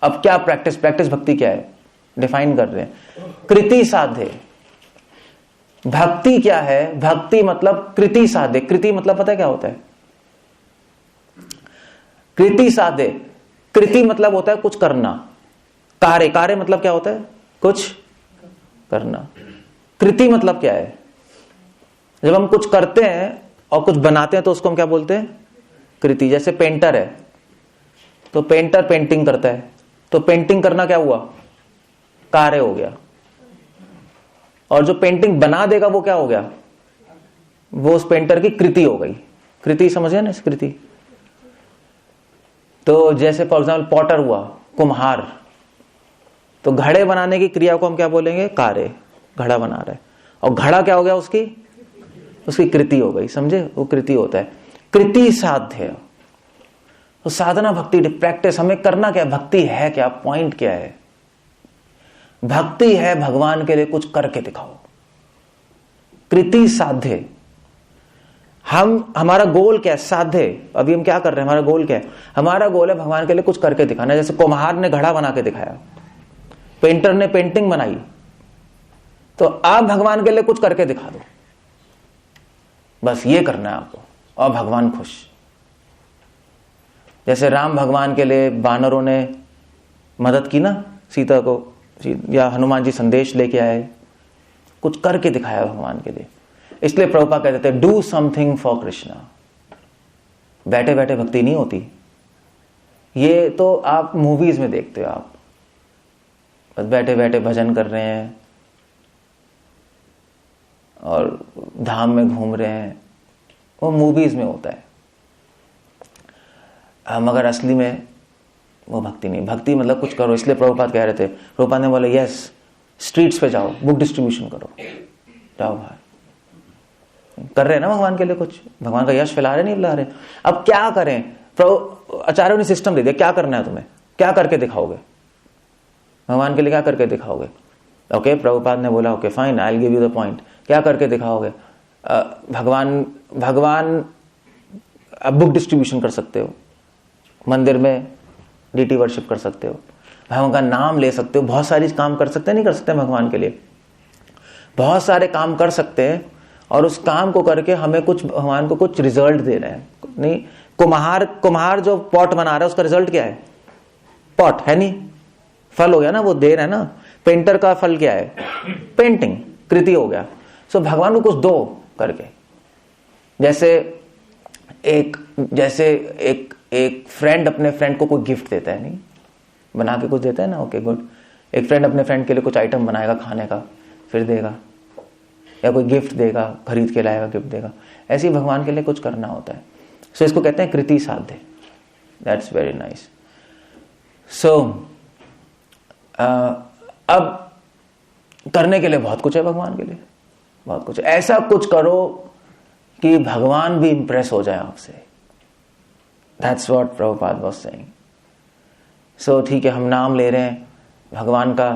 Speaker 1: अब क्या प्रैक्टिस भक्ति क्या है डिफाइन कर रहे हैं। कृति साध्य भक्ति क्या है? भक्ति मतलब कृति साध्य। कृति मतलब पता है क्या होता है? कृति साध्य, कृति मतलब होता है कुछ करना। कार्य मतलब क्या होता है? कुछ करना। कृति मतलब क्या है? जब हम कुछ करते हैं और कुछ बनाते हैं तो उसको हम क्या बोलते हैं? कृति। जैसे पेंटर है तो पेंटर पेंटिंग करता है, तो पेंटिंग करना क्या हुआ? कार्य हो गया। और जो पेंटिंग बना देगा वो क्या हो गया? वो उस पेंटर की कृति हो गई। कृति समझ गए ना? इस कृति। तो जैसे फॉर एग्जाम्पल पॉटर हुआ, कुम्हार, तो घड़े बनाने की क्रिया को हम क्या बोलेंगे? कार्य। घड़ा बना रहा है, और घड़ा क्या हो गया? उसकी कृति हो गई। समझे? वो कृति होता है। कृति साध्य। तो साधना भक्ति प्रैक्टिस हमें करना क्या? भक्ति है क्या? पॉइंट क्या है? भक्ति है भगवान के लिए कुछ करके दिखाओ। कृति साध्य। हमारा गोल क्या है? साध्य। अभी हम क्या कर रहे हैं? हमारा गोल क्या है? हमारा गोल है भगवान के लिए कुछ करके दिखाना। जैसे कुम्हार ने घड़ा बना के दिखाया, पेंटर ने पेंटिंग बनाई, तो आप भगवान के लिए कुछ करके दिखा दो। बस ये करना है आपको, और भगवान खुश। जैसे राम भगवान के लिए वानरों ने मदद की ना सीता को, या हनुमान जी संदेश लेके आए, कुछ करके दिखाया भगवान के लिए। इसलिए प्रभुपाद कहते थे डू समथिंग फॉर कृष्णा। बैठे बैठे भक्ति नहीं होती। ये तो आप मूवीज में देखते हो, आप बस बैठे बैठे भजन कर रहे हैं और धाम में घूम रहे हैं, वो मूवीज में होता है। मगर असली में वो भक्ति नहीं। भक्ति मतलब कुछ करो। इसलिए प्रभुपाद कह रहे थे, प्रभुपाद ने बोले यस स्ट्रीट्स पे जाओ, बुक डिस्ट्रीब्यूशन करो, जाओ बाहर। कर रहे हैं ना भगवान के लिए कुछ, भगवान का यश फैला रहे नहीं फैला रहे। अब क्या करें? प्रभु आचार्यों ने सिस्टम दे दिया, क्या करना है तुम्हें, क्या करके दिखाओगे भगवान के लिए, क्या करके दिखाओगे? ओके, प्रभुपाद ने बोला okay fine, I will give you the point, क्या करके दिखाओगे? भगवान अब बुक डिस्ट्रीब्यूशन कर सकते हो, मंदिर में डीटी वर्शिप कर सकते हो, भगवान का नाम ले सकते हो, बहुत सारी काम कर सकते हैं, नहीं कर सकते भगवान के लिए? बहुत सारे काम कर सकते हैं, और उस काम को करके हमें कुछ, भगवान को कुछ रिजल्ट दे रहे हैं। नहीं, कुम्हार जो पॉट बना रहा है उसका रिजल्ट क्या है? पॉट है, नहीं फल हो गया ना, वो दे रहा है ना। पेंटर का फल क्या है? पेंटिंग, कृति हो गया। सो भगवान को कुछ दो करके, जैसे एक फ्रेंड अपने फ्रेंड को कोई गिफ्ट देता है, नहीं बना के कुछ देता है ना, ओके गुड। एक फ्रेंड अपने फ्रेंड के लिए कुछ आइटम बनाएगा खाने का, फिर देगा, या कोई गिफ्ट देगा, खरीद के लाएगा, गिफ्ट देगा। ऐसे ही भगवान के लिए कुछ करना होता है। सो इसको कहते हैं कृति साध्य। That's very nice. सो अब करने के लिए बहुत कुछ है, भगवान के लिए बहुत कुछ है। ऐसा कुछ करो कि भगवान भी इंप्रेस हो जाए आपसे। That's what Prabhupada was saying. So ठीक है, हम नाम ले रहे हैं भगवान का,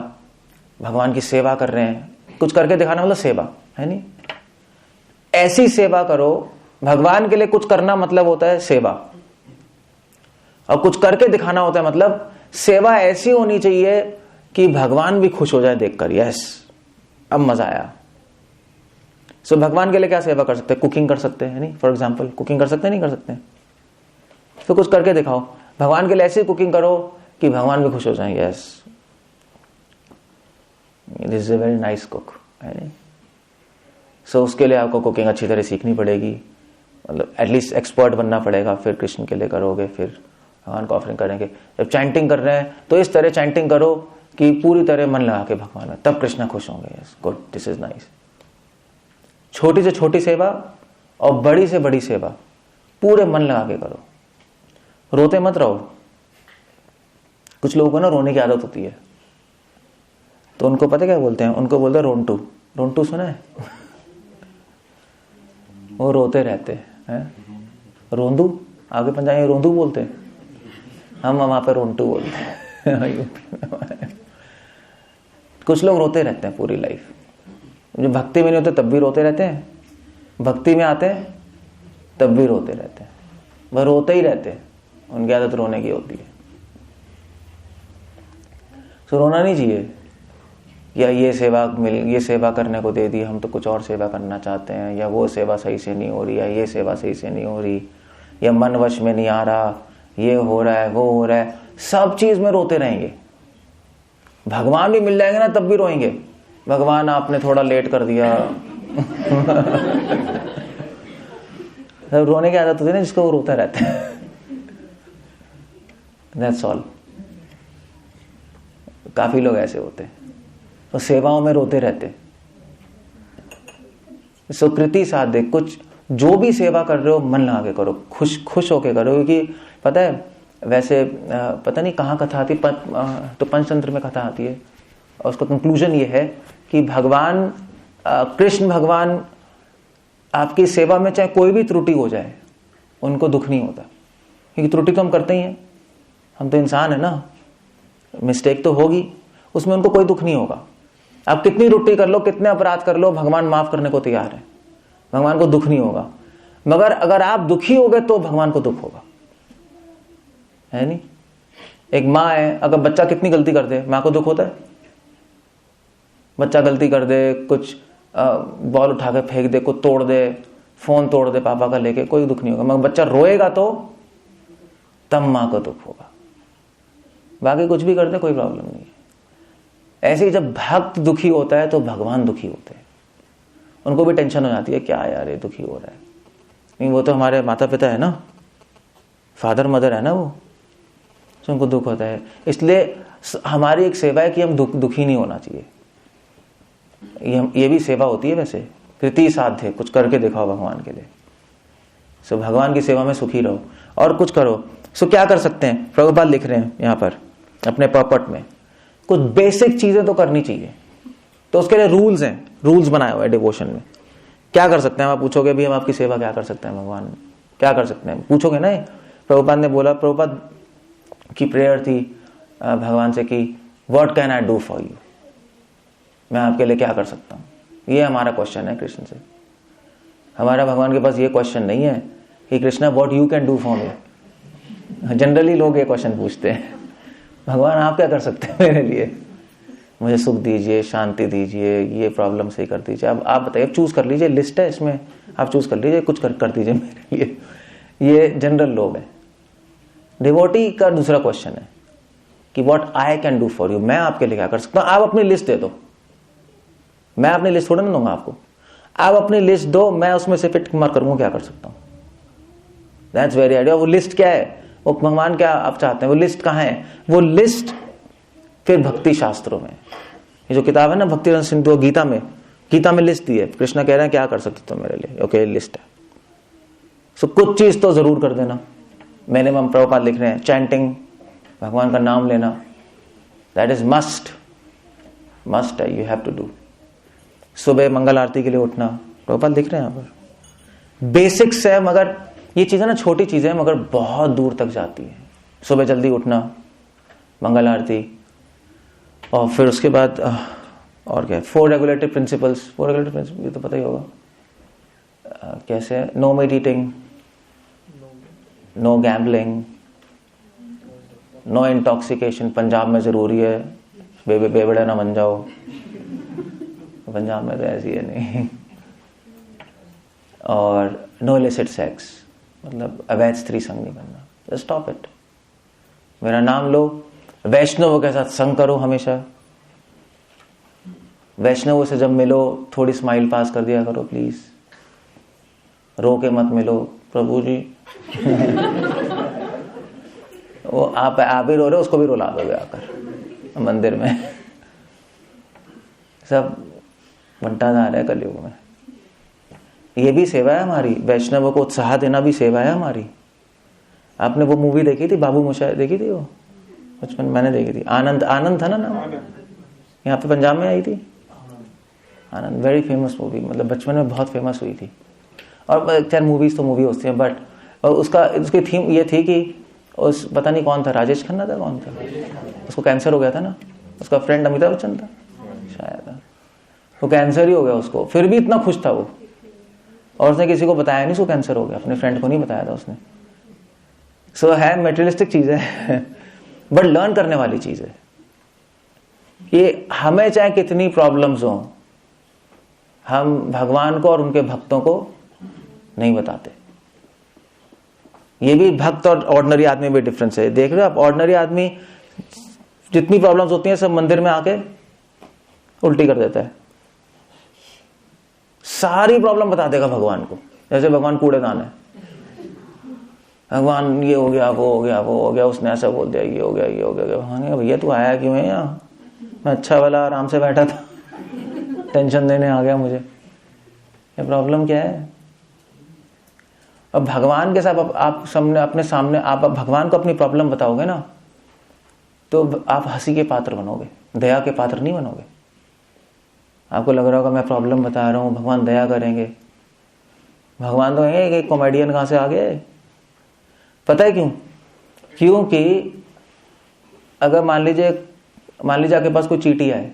Speaker 1: भगवान की सेवा कर रहे हैं, कुछ करके दिखाना मतलब सेवा है, नहीं? ऐसी सेवा करो, भगवान के लिए कुछ करना मतलब होता है सेवा, और कुछ करके दिखाना होता है मतलब सेवा ऐसी होनी चाहिए कि भगवान भी खुश हो जाए देखकर, यस अब मजा आया। सो भगवान के लिए क्या सेवा कर सकते हैं? कुकिंग कर सकते हैं, नहीं? फॉर एग्जाम्पल कुकिंग कर सकते हैं, नहीं कर सकते? तो कुछ करके दिखाओ, भगवान के लिए ऐसी कुकिंग करो कि भगवान भी खुश हो जाए, yes this is a very nice cook, है नहीं? सो उसके लिए आपको कुकिंग अच्छी तरह सीखनी पड़ेगी, मतलब एटलीस्ट एक्सपर्ट बनना पड़ेगा, फिर कृष्ण के लिए करोगे, फिर भगवान को ऑफरिंग करेंगे। जब चैंटिंग कर रहे हैं तो इस तरह चैंटिंग करो कि पूरी तरह मन लगा के भगवान में, तब कृष्ण खुश होंगे, yes good, this is nice. छोटी से छोटी सेवा और बड़ी से बड़ी सेवा पूरे मन लगा के करो, रोते मत रहो। कुछ लोगों को ना रोने की आदत होती है, तो उनको पता क्या बोलते हैं? उनको बोलते हैं रोंटू। रोंटू सुना है? वो रोते रहते हैं। रोंदू आगे पंजाबी में रोंदू बोलते हैं, हम वहां पे रोंटू बोलते हैं। कुछ लोग रोते रहते हैं पूरी लाइफ, जो भक्ति में नहीं होते तब भी रोते रहते हैं, भक्ति में आते हैं तब भी रोते रहते हैं, वह रोते ही रहते हैं, उनकी आदत रोने की होती है। सो रोना नहीं चाहिए, या ये सेवा करने को दे दी, हम तो कुछ और सेवा करना चाहते हैं, या वो सेवा सही से नहीं हो रही, या ये सेवा सही से नहीं हो रही, या मन वश में नहीं आ रहा, ये हो रहा है, वो हो रहा है, सब चीज में रोते रहेंगे। भगवान भी मिल जाएंगे ना तब भी रोएंगे, भगवान आपने थोड़ा लेट कर दिया। रोने की आदत होती है ना जिसको, वो रोता रहता है। That's all. काफी लोग ऐसे होते हैं, तो सेवाओं में रोते रहते। सुकृति साध्य, कुछ जो भी सेवा कर रहे हो मन लगा के करो, खुश होके करो। क्योंकि पता है, वैसे पता नहीं कहाँ कथा आती, तो पंचतंत्र में कथा आती है, और उसका कंक्लूजन ये है कि भगवान कृष्ण भगवान आपकी सेवा में चाहे कोई भी त्रुटि हो जाए उनको दुख नहीं होता, क्योंकि त्रुटि तो हम करते ही हैं, हम तो इंसान है ना, मिस्टेक तो होगी, उसमें उनको कोई दुख नहीं होगा। आप कितनी त्रुटि कर लो, कितने अपराध कर लो, भगवान माफ करने को तैयार है, भगवान को दुख नहीं होगा। मगर अगर आप दुखी हो गए तो भगवान को दुख होगा, है नहीं? एक माँ है, अगर बच्चा कितनी गलती कर दे, माँ को दुख होता है? बच्चा गलती कर दे, कुछ बॉल उठा के फेंक दे, कुछ तोड़ दे, फोन तोड़ दे पापा का लेके, कोई दुख नहीं होगा। मगर बच्चा रोएगा तो तब माँ को दुख होगा। बाकी कुछ भी कर दे कोई प्रॉब्लम नहीं है। ऐसे ही जब भक्त दुखी होता है तो भगवान दुखी होते हैं, उनको भी टेंशन हो जाती है, क्या यार ये दुखी हो रहा है। नहीं, वो तो हमारे माता पिता है ना, फादर मदर है ना, वो तो उनको दुख होता है। इसलिए हमारी एक सेवा है कि हम दुखी नहीं होना चाहिए। ये भी सेवा होती है वैसे, कृति साध्य, कुछ करके दिखाओ भगवान के लिए। सो भगवान की सेवा में सुखी रहो और कुछ करो। सो क्या कर सकते हैं? प्रभुपाद लिख रहे हैं यहाँ पर अपने पॉपट में, कुछ बेसिक चीजें तो करनी चाहिए। तो उसके लिए रूल्स हैं, रूल्स बनाए हुए हैं डिवोशन में। क्या कर सकते हैं? आप पूछोगे भी हम आपकी सेवा क्या कर सकते हैं भगवान, क्या कर सकते हैं, पूछोगे ना। प्रभुपाद ने बोला, प्रभुपाद की प्रेयर थी भगवान से कि what can I do for you, मैं आपके लिए क्या कर सकता हूँ? ये हमारा क्वेश्चन है कृष्ण से। हमारा भगवान के पास ये क्वेश्चन नहीं है कि Krishna what you can do for me. Generally लोग ये क्वेश्चन पूछते हैं, भगवान आप क्या कर सकते हैं मेरे लिए? मुझे सुख दीजिए, शांति दीजिए, ये प्रॉब्लम सही कर दीजिए। अब आप बताइए, चूज कर लीजिए, लिस्ट है इसमें, आप चूज कर लीजिए, कुछ कर दीजिए मेरे लिए। ये जनरल लोग हैं। डिवोटी का दूसरा क्वेश्चन है कि what I can do for you, मैं आपके लिए क्या कर सकता हूं? आप अपनी लिस्ट दे दो, मैं अपनी लिस्ट थोड़ा ना दूंगा आपको। आप अपनी लिस्ट दो, मैं उसमें से फिट मार करूंगा क्या कर सकता हूं। That's very idea. वो लिस्ट क्या है? वो भगवान क्या आप चाहते हैं? वो लिस्ट कहां है? वो लिस्ट फिर भक्ति शास्त्रों में, ये जो किताब है ना भक्ति रस सिंधु, गीता में लिस्ट दी है। कृष्णा कह रहे हैं क्या कर सकते हो मेरे लिए? ओके, लिस्ट है। सो कुछ चीज तो जरूर कर देना। मिनिमम प्रभुपाद लिख रहे हैं, चैंटिंग, भगवान का नाम लेना, दैट इज मस्ट है, यू हैव टू डू। सुबह मंगल आरती के लिए उठना, प्रभुपाद लिख रहे हैं यहाँ पर। बेसिक्स है, मगर ये चीजें ना छोटी चीजें हैं, मगर बहुत दूर तक जाती है। सुबह जल्दी उठना, मंगल आरती, और फिर उसके बाद और क्या, 4 रेगुलेटरी प्रिंसिपल्स। 4 रेगुलेटरी प्रिंसिपल ये तो पता ही होगा कैसे है। No meditating, no gambling, no intoxication. Punjab में जरूरी है, बेबड़े ना बन जाओ। पंजाब में तो ऐसी है नहीं। और नो इलिसिट सेक्स, मतलब अवैध स्त्री संग नहीं करना। Just stop it. मेरा नाम लो, वैष्णवों के साथ संग करो हमेशा। वैष्णवों से जब मिलो थोड़ी स्माइल पास कर दिया करो प्लीज, रो के मत मिलो। प्रभु जी वो आप ही रो रहे हो, उसको भी रुला दोगे आकर मंदिर में। सब बंटाधार है कलयुग में। ये भी सेवा है हमारी, वैष्णवों को उत्साह देना भी सेवा है हमारी। आपने वो मूवी देखी थी, बाबू मोशाय देखी थी? वो बचपन मैंने देखी थी। आनंद था ना नाम, यहाँ पे पंजाब में आई थी आनंद। वेरी फेमस मूवी, मतलब बचपन में बहुत फेमस हुई थी। और चार मूवीज तो मूवी होती हैं, बट उसकी थीम ये थी कि उस पता नहीं कौन था, राजेश खन्ना था, कौन था, उसको कैंसर हो गया था ना। उसका फ्रेंड अमिताभ बच्चन था शायद, वो कैंसर ही हो गया उसको। फिर भी इतना खुश था वो, और उसने किसी को बताया नहीं उसको कैंसर हो गया, अपने फ्रेंड को नहीं बताया था उसने। सो है मेटेरियलिस्टिक चीज है बट लर्न करने वाली चीज है। ये हमें चाहे कितनी प्रॉब्लम्स हो, हम भगवान को और उनके भक्तों को नहीं बताते। ये भी भक्त और ऑर्डिनरी आदमी में डिफरेंस है। देख रहे हो आप, ऑर्डिनरी आदमी जितनी प्रॉब्लम्स होती हैं सब मंदिर में आके उल्टी कर देता है, सारी प्रॉब्लम बता देगा भगवान को। जैसे भगवान कूड़ेदान है, भगवान ये हो गया, वो हो गया, वो हो गया, उसने ऐसा बोल दिया, ये हो गया, ये हो गया। भगवान भैया तू आया क्यों है यहाँ? मैं अच्छा वाला आराम से बैठा था, टेंशन देने आ गया मुझे। ये प्रॉब्लम क्या है? अब भगवान के साथ आप सामने अपने सामने आप भगवान को अपनी प्रॉब्लम बताओगे ना, तो आप हंसी के पात्र बनोगे, दया के पात्र नहीं बनोगे। आपको लग रहा होगा मैं प्रॉब्लम बता रहा हूं, भगवान दया करेंगे। भगवान तो है कि कॉमेडियन कहां से आ गए? पता है क्यों? क्योंकि अगर मान लीजिए आपके पास कोई चीटी आए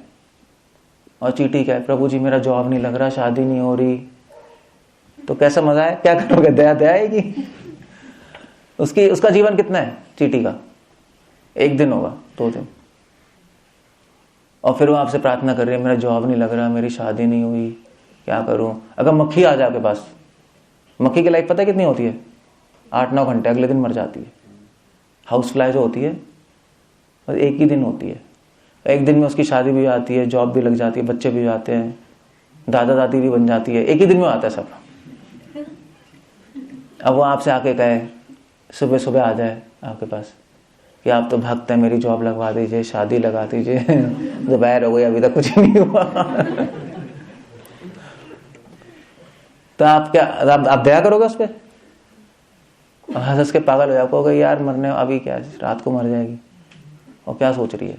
Speaker 1: और चीटी क्या है, प्रभु जी मेरा जॉब नहीं लग रहा, शादी नहीं हो रही, तो कैसा मजा है? क्या करोगे? दया आएगी? उसका जीवन कितना है चीटी का? 1 दिन होगा, 2 दिन, और फिर वो आपसे प्रार्थना कर रही है मेरा जॉब नहीं लग रहा, मेरी शादी नहीं हुई, क्या करूं? अगर मक्खी आ जाए आपके पास, मक्खी की लाइफ पता है कितनी होती है? 8-9 घंटे, अगले दिन मर जाती है। हाउस फ्लाई जो होती है बस 1 ही दिन होती है। 1 दिन में उसकी शादी भी आती है, जॉब भी लग जाती है, बच्चे भी जाते हैं, दादा दादी भी बन जाती है, 1 ही दिन में आता है सब। अब वो आपसे आके कहे, सुबह सुबह आ जाए आपके पास कि आप तो भक्त हैं, मेरी जॉब लगवा दीजिए, शादी लगा दीजिए, दोपहर हो गई अभी तक कुछ नहीं हुआ तो आप क्या, आप दया करोगे उस पर? हंस के पागल हो जाओगे, यार मरने अभी क्या, रात को मर जाएगी, और क्या सोच रही है?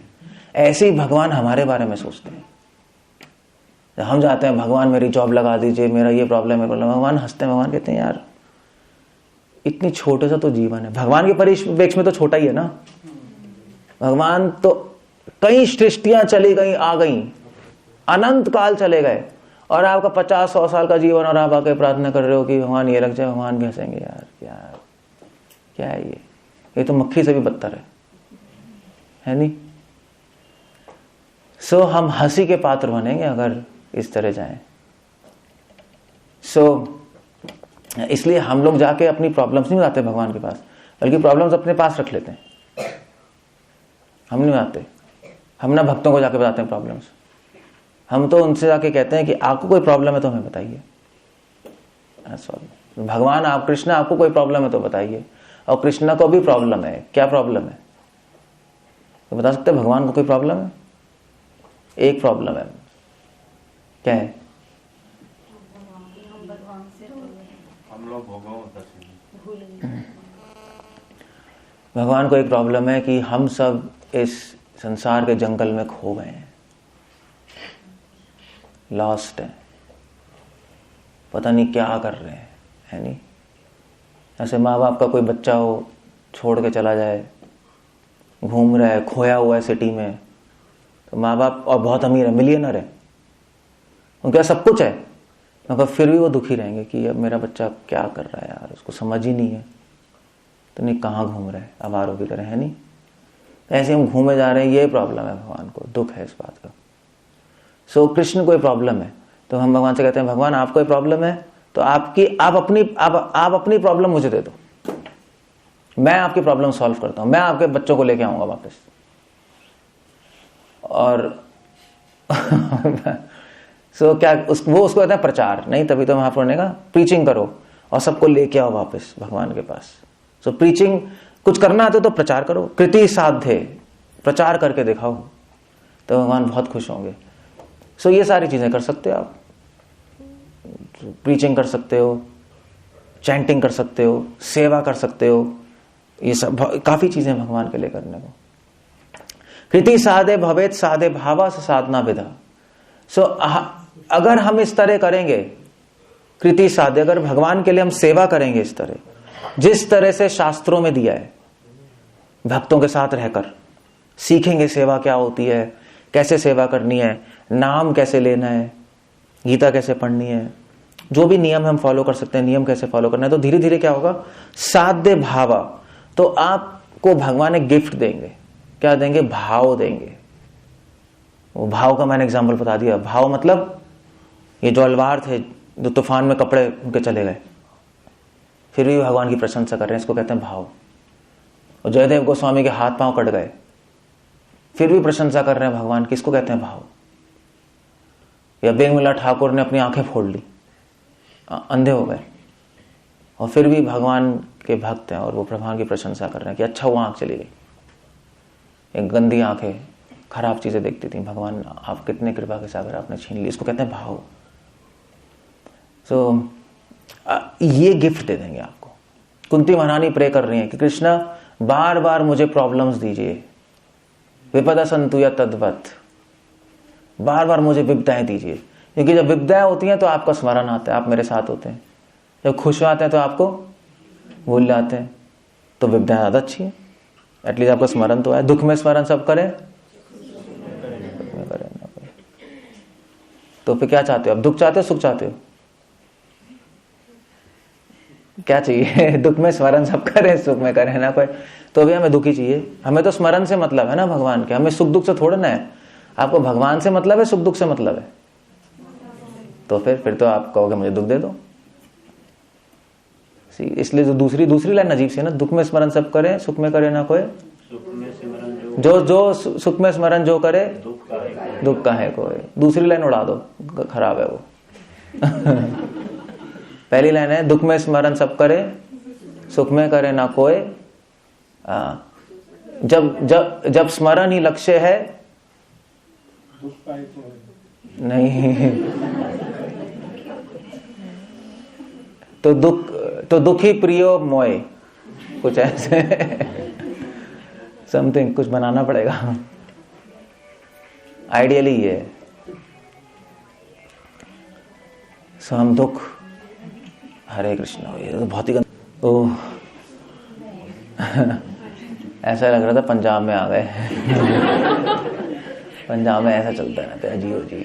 Speaker 1: ऐसे ही भगवान हमारे बारे में सोचते हैं। जब हम जाते हैं भगवान मेरी जॉब लगा दीजिए, मेरा ये प्रॉब्लम है, भगवान हंसते हैं। भगवान कहते हैं यार इतनी छोटे सा तो जीवन है, भगवान के परिप्रेक्ष्य में तो छोटा ही है ना। भगवान तो कई सृष्टियां चली गई, आ गई, अनंत काल चले गए और आपका 50-100 साल का जीवन और आप आके प्रार्थना कर रहे हो कि भगवान ये लग जाए, भगवान भी हंसेंगे यार क्या है ये तो मक्खी से भी बदतर है नहीं। सो हम हंसी के पात्र बनेंगे अगर इस तरह जाएं। इसलिए हम लोग जाके अपनी प्रॉब्लम्स नहीं बताते भगवान के पास, बल्कि प्रॉब्लम्स अपने पास रख लेते हैं। हम नहीं आते, हम ना भक्तों को जाके बताते हैं प्रॉब्लम्स। हम तो उनसे जाके कहते हैं कि आपको कोई प्रॉब्लम है तो हमें बताइए। भगवान आप कृष्ण आपको कोई प्रॉब्लम है तो बताइए। और कृष्ण को भी प्रॉब्लम है। क्या प्रॉब्लम है तो बता सकते हैं? भगवान को कोई प्रॉब्लम है? एक प्रॉब्लम है। क्या है? भगवान को एक प्रॉब्लम है कि हम सब इस संसार के जंगल में खो गए हैं, लॉस्ट हैं, पता नहीं क्या कर रहे हैं, है नहीं? ऐसे माँ बाप का कोई बच्चा हो, छोड़ के चला जाए, घूम रहा है, खोया हुआ है सिटी में, तो माँ बाप और बहुत अमीर है, मिलियनर है, उनके पास सब कुछ है, मगर फिर भी वो दुखी रहेंगे कि अब मेरा बच्चा क्या कर रहा है यार, उसको समझ ही नहीं है, तो नहीं कहाँ घूम रहे हैं, आवारों की तरह, है नहीं? ऐसे हम घूमे जा रहे हैं, ये प्रॉब्लम है भगवान को, दुख है इस बात का। सो कृष्ण कोई प्रॉब्लम है तो हम भगवान से कहते हैं भगवान आपको कोई प्रॉब्लम है तो आप अपनी प्रॉब्लम मुझे दे दो, मैं आपकी प्रॉब्लम सॉल्व करता हूं, मैं आपके बच्चों को लेके आऊंगा वापस। और क्या वो उसको कहते हैं प्रचार, नहीं तभी तो महाप्रभु ने कहा प्रीचिंग करो और सबको लेके आओ वापस भगवान के पास। सो प्रीचिंग, कुछ करना आते तो प्रचार करो, कृति साध्य, प्रचार करके दिखाओ तो भगवान बहुत खुश होंगे। सो ये सारी चीजें कर सकते हो आप, प्रीचिंग कर सकते हो, चैंटिंग कर सकते हो, सेवा कर सकते हो, ये सब काफी चीजें भगवान के लिए करने को। कृति साधे भवेत साधे भावा साधना विधा। सो अगर हम इस तरह करेंगे, कृति साधे, अगर भगवान के लिए हम सेवा करेंगे इस तरह, जिस तरह से शास्त्रों में दिया है, भक्तों के साथ रहकर सीखेंगे सेवा क्या होती है, कैसे सेवा करनी है, नाम कैसे लेना है, गीता कैसे पढ़नी है, जो भी नियम हम फॉलो कर सकते हैं, नियम कैसे फॉलो करना है, तो धीरे धीरे क्या होगा, साध्य भावा, तो आपको भगवान एक गिफ्ट देंगे। क्या देंगे? भाव देंगे। वो भाव का मैंने एग्जाम्पल बता दिया। भाव मतलब ये जो अलवार थे जो तूफान में कपड़े उनके चले गए, फिर भी भगवान की प्रशंसा कर रहे हैं, इसको कहते हैं भाव। और जयदेव गोस्वामी के हाथ पांव कट गए, फिर भी प्रशंसा कर रहे हैं भगवान की, इसको कहते हैं भाव। या बेगमिला ठाकुर ने अपनी आंखें फोड़ ली, अंधे हो गए, और फिर भी भगवान के भक्त हैं और वो भगवान की प्रशंसा कर रहे हैं कि अच्छा वो आंख चली गई, एक गंदी आंखें, खराब चीजें देखती थी, भगवान आप कितने कृपा के सागर आपने छीन ली, इसको कहते हैं भाव। सो ये गिफ्ट दे देंगे आपको। कुंती महारानी प्रे कर रही है कि कृष्णा बार बार मुझे प्रॉब्लम्स दीजिए, विपदा संतु या तद्वत, बार बार मुझे विपदाएं दीजिए, क्योंकि जब विपदाएं होती हैं तो आपका स्मरण आता है, आप मेरे साथ होते हैं। जब खुश आते हैं तो आपको भूल जाते हैं, तो विपदाएं ज्यादा अच्छी है, एटलीस्ट आपका स्मरण तो है। दुख में स्मरण सब करें, तो फिर क्या चाहते हो? अब दुख चाहते हो, सुख चाहते हो? क्या चाहिए? दुख में स्मरण सब करें, सुख में करें ना कोई, तो भी हमें दुख ही चाहिए। हमें तो स्मरण से मतलब है ना भगवान के, हमें सुख दुख से थोड़ा ना है। आपको भगवान से मतलब है, सुख दुख से मतलब है, तो फिर तो आप कहोगे मुझे दुख दे दो। इसलिए जो दूसरी लाइन अजीब सी है ना, दुख में स्मरण सब करे, सुख में करे ना कोई, जो सुख में स्मरण जो करे दुख का है कोई। दूसरी लाइन उड़ा दो, खराब है वो। पहली लाइन है दुख में स्मरण सब करे, सुख में करे ना कोई। जब स्मरण ही लक्ष्य है, नहीं तो दुखी प्रियो मोय, कुछ ऐसे समथिंग कुछ बनाना पड़ेगा। आइडियली ये सो हम दुख, हरे कृष्ण, ये तो बहुत ही ओह ऐसा लग रहा था पंजाब में आ गए। पंजाब में ऐसा चलता है ना, अजीब अजीब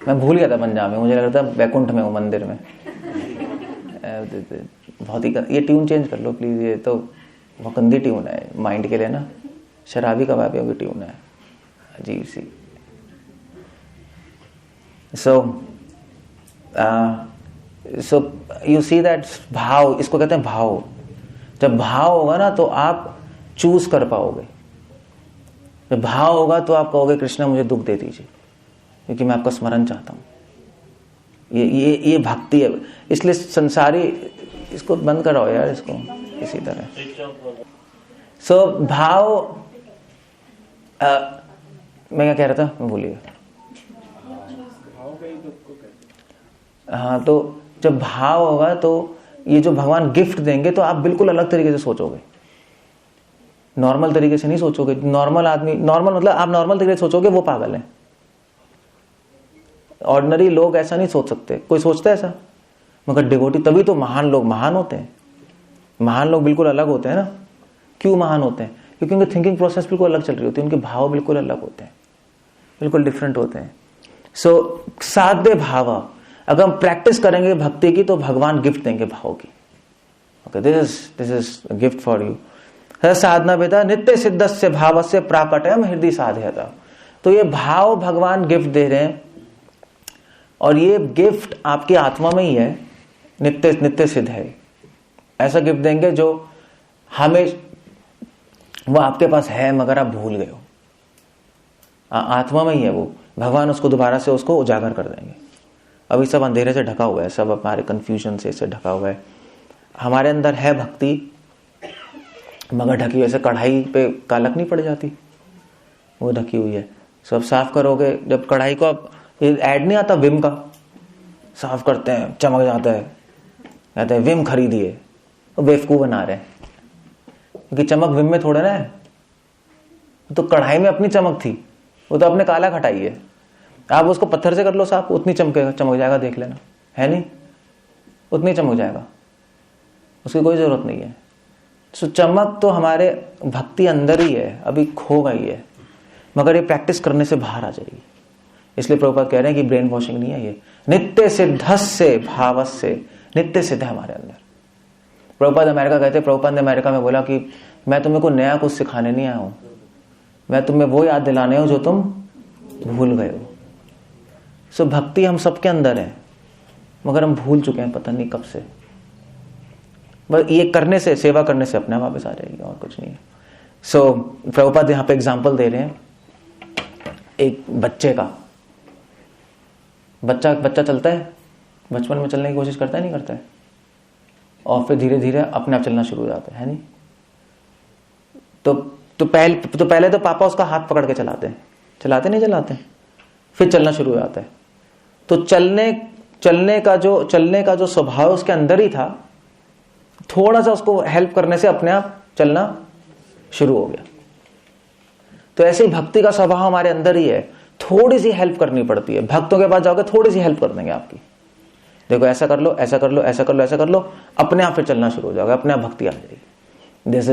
Speaker 1: मैं भूल गया था पंजाब में, मुझे लग रहा था बैकुंठ में हूँ, मंदिर में। बहुत ही ये ट्यून चेंज कर लो प्लीज, ये तो बहुत गंदी ट्यून है माइंड के लिए ना, शराबी कबाबियों की ट्यून है, अजीब सी। सो यू सी दैट भाव, इसको कहते हैं भाव। जब भाव होगा ना तो आप चूज कर पाओगे। जब भाव होगा तो आप कहोगे कृष्णा मुझे दुख दे दीजिए क्योंकि मैं आपका स्मरण चाहता हूं। ये भक्ति है। इसलिए संसारी, इसको बंद कराओ यार इसको इसी तरह। सो भाव, मैं क्या कह रहा था, मैं भूलिए। हाँ, तो जब भाव होगा तो ये जो भगवान गिफ्ट देंगे तो आप बिल्कुल अलग तरीके से सोचोगे, नॉर्मल तरीके से नहीं सोचोगे। नॉर्मल आदमी, नॉर्मल मतलब आप नॉर्मल तरीके से सोचोगे वो पागल है। ऑर्डिनरी लोग ऐसा नहीं सोच सकते। कोई सोचता है ऐसा? मगर डिवोटी, तभी तो महान लोग महान होते हैं। महान लोग बिल्कुल अलग होते हैं ना। क्यों महान होते हैं? क्योंकि उनकी थिंकिंग प्रोसेस बिल्कुल अलग चल रही होती है, उनके भाव बिल्कुल अलग होते हैं, बिल्कुल डिफरेंट होते हैं। सो साध्य भाव, अगर हम प्रैक्टिस करेंगे भक्ति की तो भगवान गिफ्ट देंगे भाव की। Okay, this is gift for you. साधना वेदा नित्य सिद्धस्य भावस्य प्राकटयम हृदय साधयता। तो ये भाव भगवान गिफ्ट दे रहे हैं और ये गिफ्ट आपकी आत्मा में ही है, नित्य नित्य सिद्ध है। ऐसा गिफ्ट देंगे जो हमें, वो आपके पास है मगर आप भूल गए हो, आत्मा में ही है वो। भगवान उसको दोबारा से उसको उजागर कर देंगे। अभी सब अंधेरे से ढका हुआ है, सब हमारे कंफ्यूजन से इससे ढका हुआ है। हमारे अंदर है भक्ति मगर ढकी हुई, ऐसे कढ़ाई पे कालक नहीं पड़ जाती, वो ढकी हुई है। सब साफ करोगे, जब कढ़ाई को आप, ये ऐड नहीं आता विम का, साफ करते हैं चमक जाता है, कहते हैं विम खरीदिए, तो बेवकूफ बना रहे हैं क्योंकि चमक विम में थोड़ा ना है, तो कढ़ाई में अपनी चमक थी, वो तो अपने काला हटाई है। आप उसको पत्थर से कर लो साफ, उतनी चमक जाएगा, देख लेना, है नहीं, उतनी चमक जाएगा, उसकी कोई जरूरत नहीं है। सो चमक तो हमारे भक्ति अंदर ही है, अभी खो गई है, मगर ये प्रैक्टिस करने से बाहर आ जाएगी। इसलिए प्रभुपाद कह रहे हैं कि ब्रेन वॉशिंग नहीं है, ये नित्य सिद्धस्य भावस्य, नित्य सिद्ध है हमारे अंदर। प्रभुपाद अमेरिका कहते, प्रभुपाद ने अमेरिका में बोला कि मैं तुम्हें को नया कुछ सिखाने नहीं आया हूं, मैं तुम्हें वो याद दिलाने हूं जो तुम भूल गए हो। सो भक्ति हम सबके अंदर है मगर हम भूल चुके हैं, पता नहीं कब से। बस ये करने से, सेवा करने से अपने आप वापस आ जाएगी, और कुछ नहीं है। सो प्रभुपाद यहाँ पे एग्जाम्पल दे रहे हैं एक बच्चे का। बच्चा चलता है, बचपन में चलने की कोशिश करता है, नहीं करता है, और फिर धीरे धीरे अपने आप चलना शुरू हो जाता है नहीं? तो पहले तो पापा उसका हाथ पकड़ के चलाते नहीं चलाते, फिर चलना शुरू हो जाता है। तो चलने का जो स्वभाव उसके अंदर ही था, थोड़ा सा उसको हेल्प करने से अपने आप चलना शुरू हो गया। तो ऐसे ही भक्ति का स्वभाव हमारे अंदर ही है, थोड़ी सी हेल्प करनी पड़ती है। भक्तों के पास जाओगे, थोड़ी सी हेल्प कर देंगे आपकी, देखो ऐसा कर लो, ऐसा कर लो, ऐसा कर लो, ऐसा कर लो, अपने आप फिर चलना शुरू हो जाएगा, अपने आप भक्ति आ जाएगी। This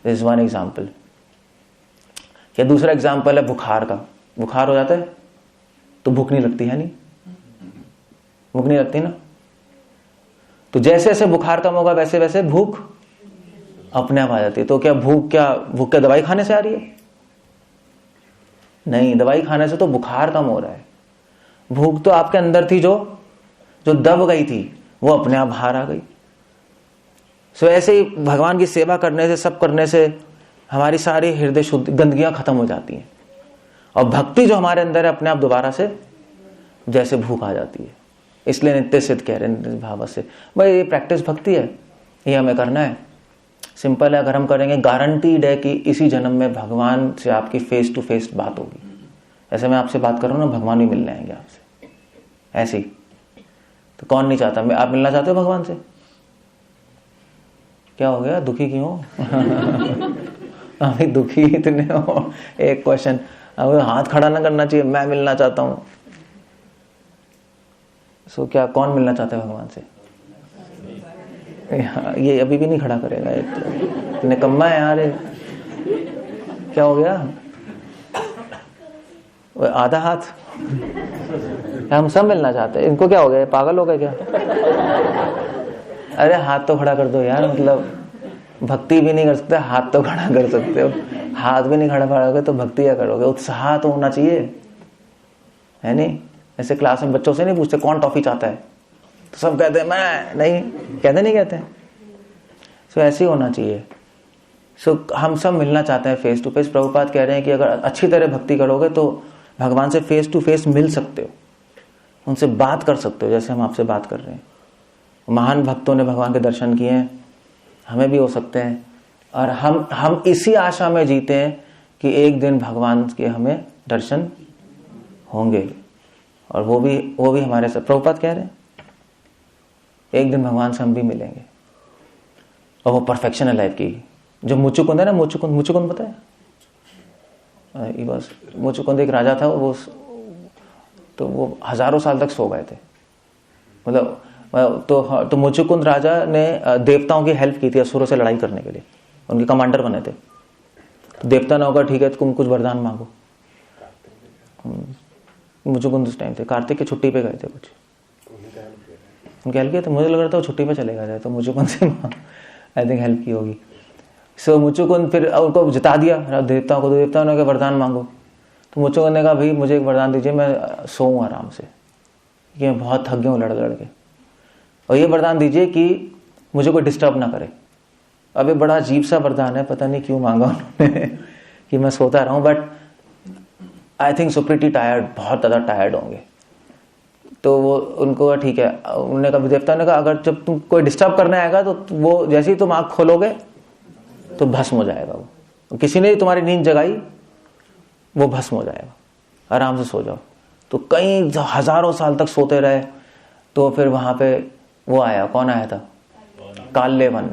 Speaker 1: is one example. या दूसरा एग्जाम्पल है बुखार का। बुखार हो जाता है तो भूख नहीं लगती है, नहीं? भूख नहीं लगती ना? तो जैसे जैसे बुखार कम होगा वैसे वैसे भूख अपने आप आ जाती है। तो क्या भूख दवाई खाने से आ रही है? नहीं, दवाई खाने से तो बुखार कम हो रहा है। भूख तो आपके अंदर थी, जो दब गई थी, वो अपने आप बाहर आ गई। सो ऐसे ही भगवान की सेवा करने से, सब करने से हमारी सारी हृदय शुद्ध गंदगियां खत्म हो जाती हैं, और भक्ति जो हमारे अंदर है अपने आप दोबारा से जैसे भूख आ जाती है। इसलिए नित्य सिद्ध कह रहे हैं भाव से। भाई ये प्रैक्टिस भक्ति है, ये हमें करना है। सिंपल है, अगर हम करेंगे गारंटीड है कि इसी जन्म में भगवान से आपकी फेस टू फेस बात होगी। ऐसे मैं आपसे बात कर रहा हूं ना, भगवान भी मिलने आएंगे आपसे, ऐसे ही। तो कौन नहीं चाहता? आप मिलना चाहते हो भगवान से? क्या हो गया, दुखी क्यों हो? अभी दुखी इतने हो। एक क्वेश्चन, हाथ खड़ा ना करना चाहिए, मैं मिलना चाहता हूं। सो क्या कौन मिलना चाहता है भगवान से? ये अभी भी नहीं खड़ा करेगा, एक निकम्मा है यार। क्या हो गया? आधा हाथ हम सब मिलना चाहते हैं। इनको क्या हो गया, पागल हो गए क्या? अरे हाथ तो खड़ा कर दो यार, मतलब भक्ति भी नहीं कर सकते, हाथ तो खड़ा कर सकते हो। हाथ भी नहीं खड़ा करोगे तो भक्ति क्या करोगे? उत्साह तो होना चाहिए, है नहीं? ऐसे क्लास में बच्चों से नहीं पूछते कौन टॉफी चाहता है, तो सब कहते हैं मैं नहीं, कहते नहीं कहते। सो ऐसे ही होना चाहिए। सो हम सब मिलना चाहते हैं फेस टू फेस। प्रभुपाद कह रहे हैं कि अगर अच्छी तरह भक्ति करोगे तो भगवान से फेस टू फेस मिल सकते हो, उनसे बात कर सकते हो, जैसे हम आपसे बात कर रहे हैं। महान भक्तों ने भगवान के दर्शन किए हैं, हमें भी हो सकते हैं। और हम इसी आशा में जीते हैं कि एक दिन भगवान के हमें दर्शन होंगे, और वो भी हमारे साथ। प्रभुपाद कह रहे हैं एक दिन भगवान से हम भी मिलेंगे, और वो परफेक्शन है लाइफ की। जो मुचुकुंद है ना, मुचुकुंद पता है? मुचुकुंद एक राजा था, वो हजारों साल तक सो गए थे। मतलब तो मुचुकुंद राजा ने देवताओं की हेल्प की थी असुरों से लड़ाई करने के लिए, उनके कमांडर बने थे। तो देवता ने होगा ठीक है तुम कुछ वरदान मांगो। मुचुकुंद उस टाइम थे, कार्तिक की छुट्टी पे गए थे, कुछ उनकी हेल्प किया। तो मुझे लग रहा था वो छुट्टी पे चले गए थे, तो मुचुकुंद से आई थिंक हेल्प की होगी। सो मुचुकुंद फिर उनको जिता दिया देवताओं को। देवताओं ने कहा वरदान मांगो। तो मुचुकुंद ने कहा भाई मुझे एक वरदान दीजिए, मैं सोऊं आराम से, कि मैं बहुत थक गया हूँ लड़ लड़ के, और ये वरदान दीजिए कि मुझे कोई डिस्टर्ब ना करे। अब ये बड़ा अजीब सा वरदान है, पता नहीं क्यों मांगा उन्होंने कि मैं सोता रहूं, but I think so pretty tired, बहुत ज्यादा टायर्ड होंगे। तो वो उनको ठीक है, उन्होंने कहा, देवता ने कहा अगर जब तुम कोई डिस्टर्ब करने आएगा तो वो जैसे ही तुम आंख खोलोगे तो भस्म हो जाएगा। वो किसी ने तुम्हारी नींद जगाई वो भस्म हो जाएगा, आराम से सो जाओ। तो कई हजारों साल तक सोते रहे। तो फिर वहां पे वो आया, कौन आया था? काल्यवन,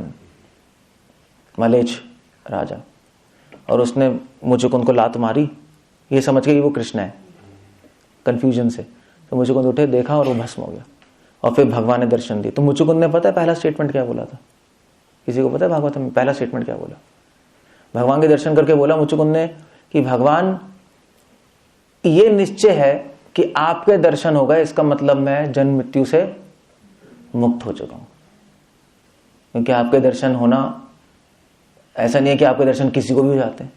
Speaker 1: मलेच्छ राजा, और उसने मुचुकुंद को लात मारी, ये समझ के कि वो कृष्ण है, कंफ्यूजन से। तो मुचुकुंद उठे, देखा और वो भस्म हो गया। और फिर भगवान ने दर्शन दिए। तो मुचुकुंद ने पता है पहला स्टेटमेंट क्या बोला था? किसी को पता है भागवत में पहला स्टेटमेंट क्या बोला? भगवान के दर्शन करके बोला मुचुकुंद ने कि भगवान ये निश्चय है कि आपके दर्शन हो गए, इसका मतलब मैं जन्म मृत्यु से मुक्त हो चुका हूं। क्योंकि आपके दर्शन होना ऐसा नहीं है कि आपके दर्शन किसी को भी हो जाते हैं।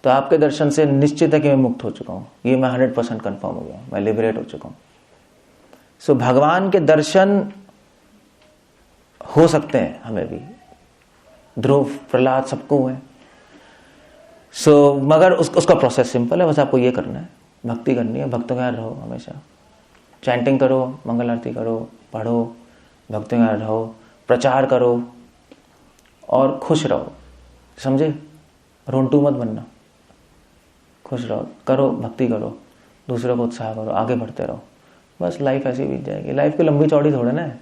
Speaker 1: तो आपके दर्शन से निश्चित है कि मैं मुक्त हो चुका हूं, ये मैं 100% कंफर्म हो गया, मैं लिबरेट हो चुका हूं। सो भगवान के दर्शन हो सकते हैं हमें भी, ध्रुव, प्रहलाद, सबको हुए। सो मगर उसका प्रोसेस सिंपल है, बस आपको ये करना है, भक्ति करनी है, भक्तों के यहाँ रहो हमेशा, चैंटिंग करो, मंगल आरती करो, पढ़ो, भक्तों के यहाँ रहो, प्रचार करो और खुश रहो। समझे? रोंटू मत बनना, खुश रहो, करो, भक्ति करो, दूसरों को उत्साह करो, आगे बढ़ते रहो। बस लाइफ ऐसी बीत जाएगी। लाइफ की लंबी चौड़ी थोड़े ना है।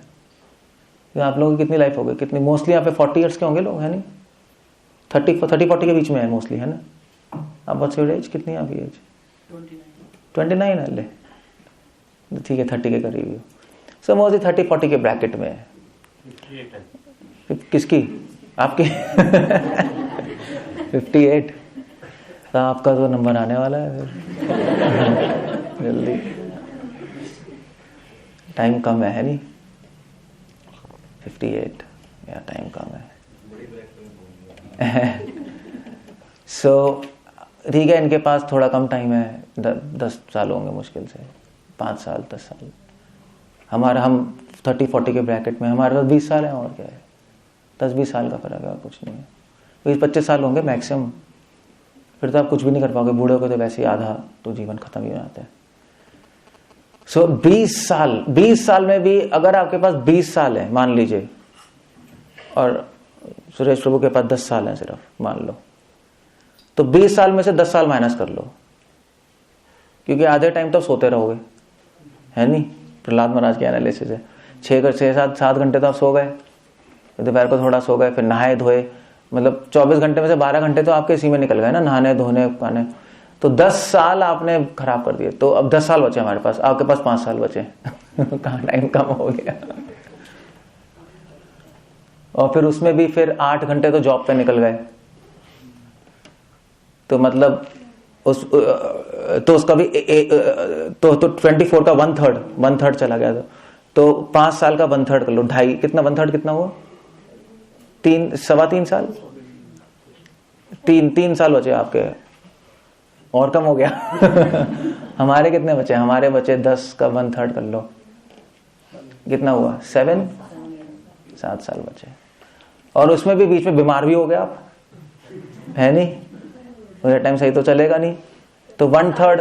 Speaker 1: तो आप लोगों की कितनी लाइफ होगी? कितनी? मोस्टली यहाँ पे 40 ईयर्स के होंगे लोग, है नहीं? 30-40 के बीच में है मोस्टली, है ना? आप व्हाट्स योर एज? कितनी है आपकी एज? 29 है। ले ठीक है, 30 के करीब हो। सो मोस्टली 30-40 के ब्रैकेट में है। किसकी? आपकी 58। तो आपका तो नंबर आने वाला है फिर जल्दी, टाइम कम है नहीं? 58 या टाइम कम है। सो ठीक है, इनके पास थोड़ा कम टाइम है, 10 साल होंगे मुश्किल से, 5 साल 10 साल। हम 30-40 के ब्रैकेट में, हमारे पास 20 साल है, और क्या है, 10-20 साल का फर्क है, कुछ नहीं है। 20-25 साल होंगे मैक्सिमम, फिर तो आप कुछ भी नहीं कर पाओगे। बूढ़े को तो वैसे ही आधा तो जीवन खत्म ही हो जाता है। सो 20 साल में भी अगर आपके पास 20 साल है मान लीजिए, और सुरेश प्रभु के पास 10 साल है सिर्फ, मान लो, तो 20 साल में से 10 साल माइनस कर लो, क्योंकि आधे टाइम तो सोते रहोगे, है नहीं? प्रहलाद महाराज के एनालिसिस है 6-7 घंटे तो आप सो गए, दोपहर को थोड़ा सो गए, फिर नहाए धोए, मतलब 24 घंटे में से 12 घंटे तो आपके इसी में निकल गए ना, नहाने धोने खाने। तो 10 साल आपने खराब कर दिए। तो अब 10 साल बचे हमारे पास, आपके पास 5 साल बचे कहाँ टाइम कम हो गया। और फिर उसमें भी फिर 8 घंटे तो जॉब पे निकल गए, तो मतलब तो उसका भी तो 24 का 1/3 चला गया तो 5 साल का 1/3 कर लो, 2.5 कितना 1/3 कितना हुआ? 3 साल 3 साल बचे आपके, और कम हो गया। हमारे कितने बचे? हमारे बचे 10 का 1/3 कर लो, कितना हुआ? 7 साल बचे। और उसमें भी बीच में बीमार भी हो गया आप, है नहीं? मुझे टाइम सही तो चलेगा नहीं, तो 1/3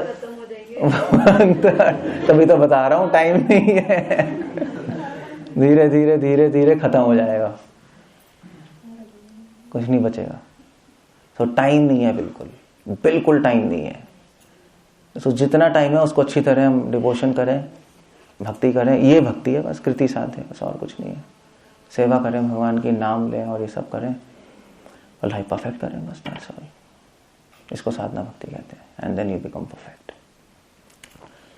Speaker 1: तभी तो बता रहा हूं टाइम नहीं है। धीरे धीरे धीरे धीरे खत्म हो जाएगा, कुछ नहीं बचेगा। तो टाइम नहीं है, बिल्कुल टाइम नहीं है। तो जितना टाइम है उसको अच्छी तरह हम डिवोशन करें, भक्ति करें, ये भक्ति है बस, कृति साध है बस, और कुछ नहीं है। सेवा करें, भगवान की नाम लें और ये सब करें और लाइफ परफेक्ट करें, बस दैट्स ऑल। इसको साधना भक्ति कहते हैं, and then you become perfect.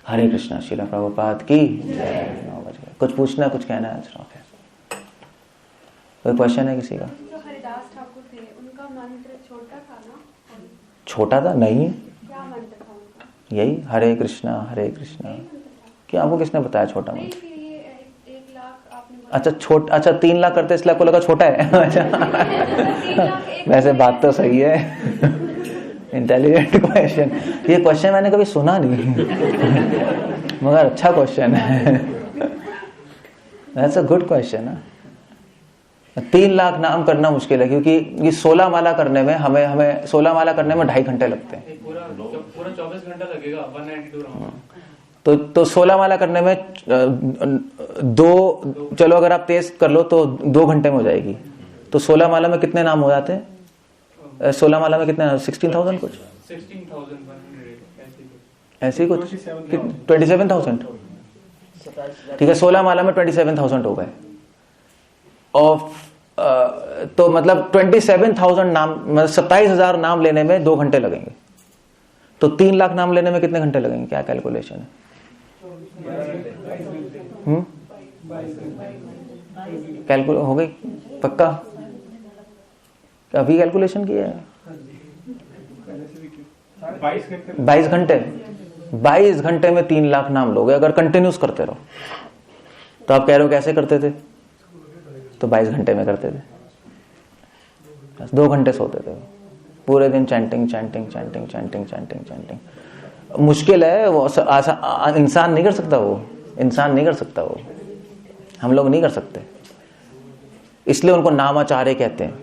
Speaker 1: Hare Krishna. Srila Prabhupada की जय। 9 बज गए। कुछ पूछना, कुछ कहना है? कोई क्वेश्चन है किसी का?
Speaker 4: जो हरिदास ठाकुर थे उनका मंत्र छोटा था ना?
Speaker 1: छोटा था? नहीं,
Speaker 4: क्या मंत्र था उनका?
Speaker 1: यही हरे कृष्णा हरे कृष्णा। क्या आपको किसने बताया छोटा मंत्र?
Speaker 4: 1 लाख आपने
Speaker 1: अच्छा 3 लाख करते इसलिए आपको लगा छोटा है? वैसे बात तो सही है। Intelligent question. ये क्वेश्चन मैंने कभी सुना नहीं, मगर अच्छा क्वेश्चन है। That's a good question. 3 lakh नाम करना मुश्किल है, क्योंकि ये 16 माला करने में हमें 16 माला करने में 2.5 घंटे लगते हैं।
Speaker 3: पूरा 24 घंटा लगेगा 192 राउंड।
Speaker 1: तो 16 माला करने में चलो अगर आप तेज कर लो तो 2 घंटे में हो जाएगी। तो 16 माला में कितने नाम हो जाते हैं? 16 माला में कितने? 16,000 कुछ,
Speaker 3: 16,100
Speaker 1: ऐसी कुछ 27,000। ठीक है, 16 माला में 27,000 हो गए। और तो मतलब 27,000 नाम, मतलब 27,000 नाम लेने में 2 घंटे लगेंगे। तो 3 लाख नाम लेने में कितने घंटे लगेंगे? क्या कैलकुलेशन है? कैलकुलेट हो गई पक्का? अभी कैलकुलेशन किया है? 22 घंटे। 22 घंटे में 3 लाख नाम लोगे अगर कंटिन्यूस करते रहो। तो आप कह रहे हो कैसे करते थे? तो 22 घंटे में करते थे, 2 घंटे सोते थे, पूरे दिन चैंटिंग। मुश्किल है वो, इंसान नहीं कर सकता वो, हम लोग नहीं कर सकते, इसलिए उनको नामाचार्य कहते हैं।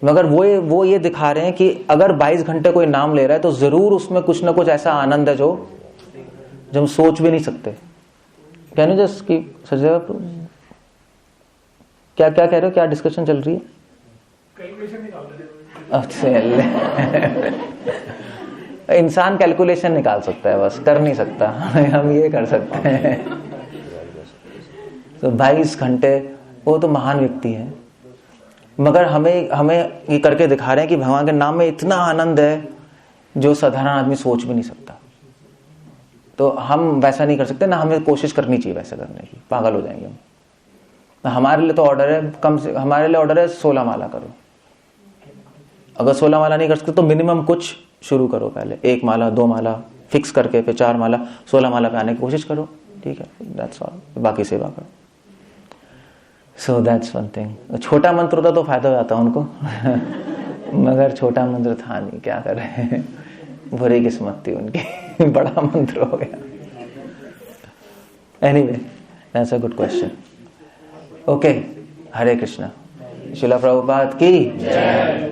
Speaker 1: मगर वो ये दिखा रहे हैं कि अगर 22 घंटे कोई नाम ले रहा है तो जरूर उसमें कुछ ना कुछ ऐसा आनंद है जो हम सोच भी नहीं सकते। कैन यू जस्ट की सर, क्या कह रहे हो? क्या डिस्कशन चल रही है? अच्छा, इंसान कैलकुलेशन निकाल सकता है, बस कर नहीं सकता। हम ये कर सकते हैं। तो 22 घंटे, वो तो महान व्यक्ति है, मगर हमें ये करके दिखा रहे हैं कि भगवान के नाम में इतना आनंद है जो साधारण आदमी सोच भी नहीं सकता। तो हम वैसा नहीं कर सकते ना, हमें कोशिश करनी चाहिए वैसा करने की, पागल हो जाएंगे हम। हमारे लिए तो ऑर्डर है, हमारे लिए ऑर्डर है 16 माला करो। अगर 16 माला नहीं कर सकते तो मिनिमम कुछ शुरू करो, पहले 1 माला 2 माला फिक्स करके, फिर 4 माला, 16 माला पे आने की कोशिश करो, ठीक है, दैट्स ऑल। बाकी सेवा करो। So that's one thing. छोटा मंत्र होता तो फायदा हो जाता उनको, मगर छोटा मंत्र था नहीं, क्या कर रहे हैं, बुरी किस्मत थी उनकी। बड़ा मंत्र हो गया। Anyway, that's a good question. Okay, Hare Krishna. Srila Prabhupada की जय।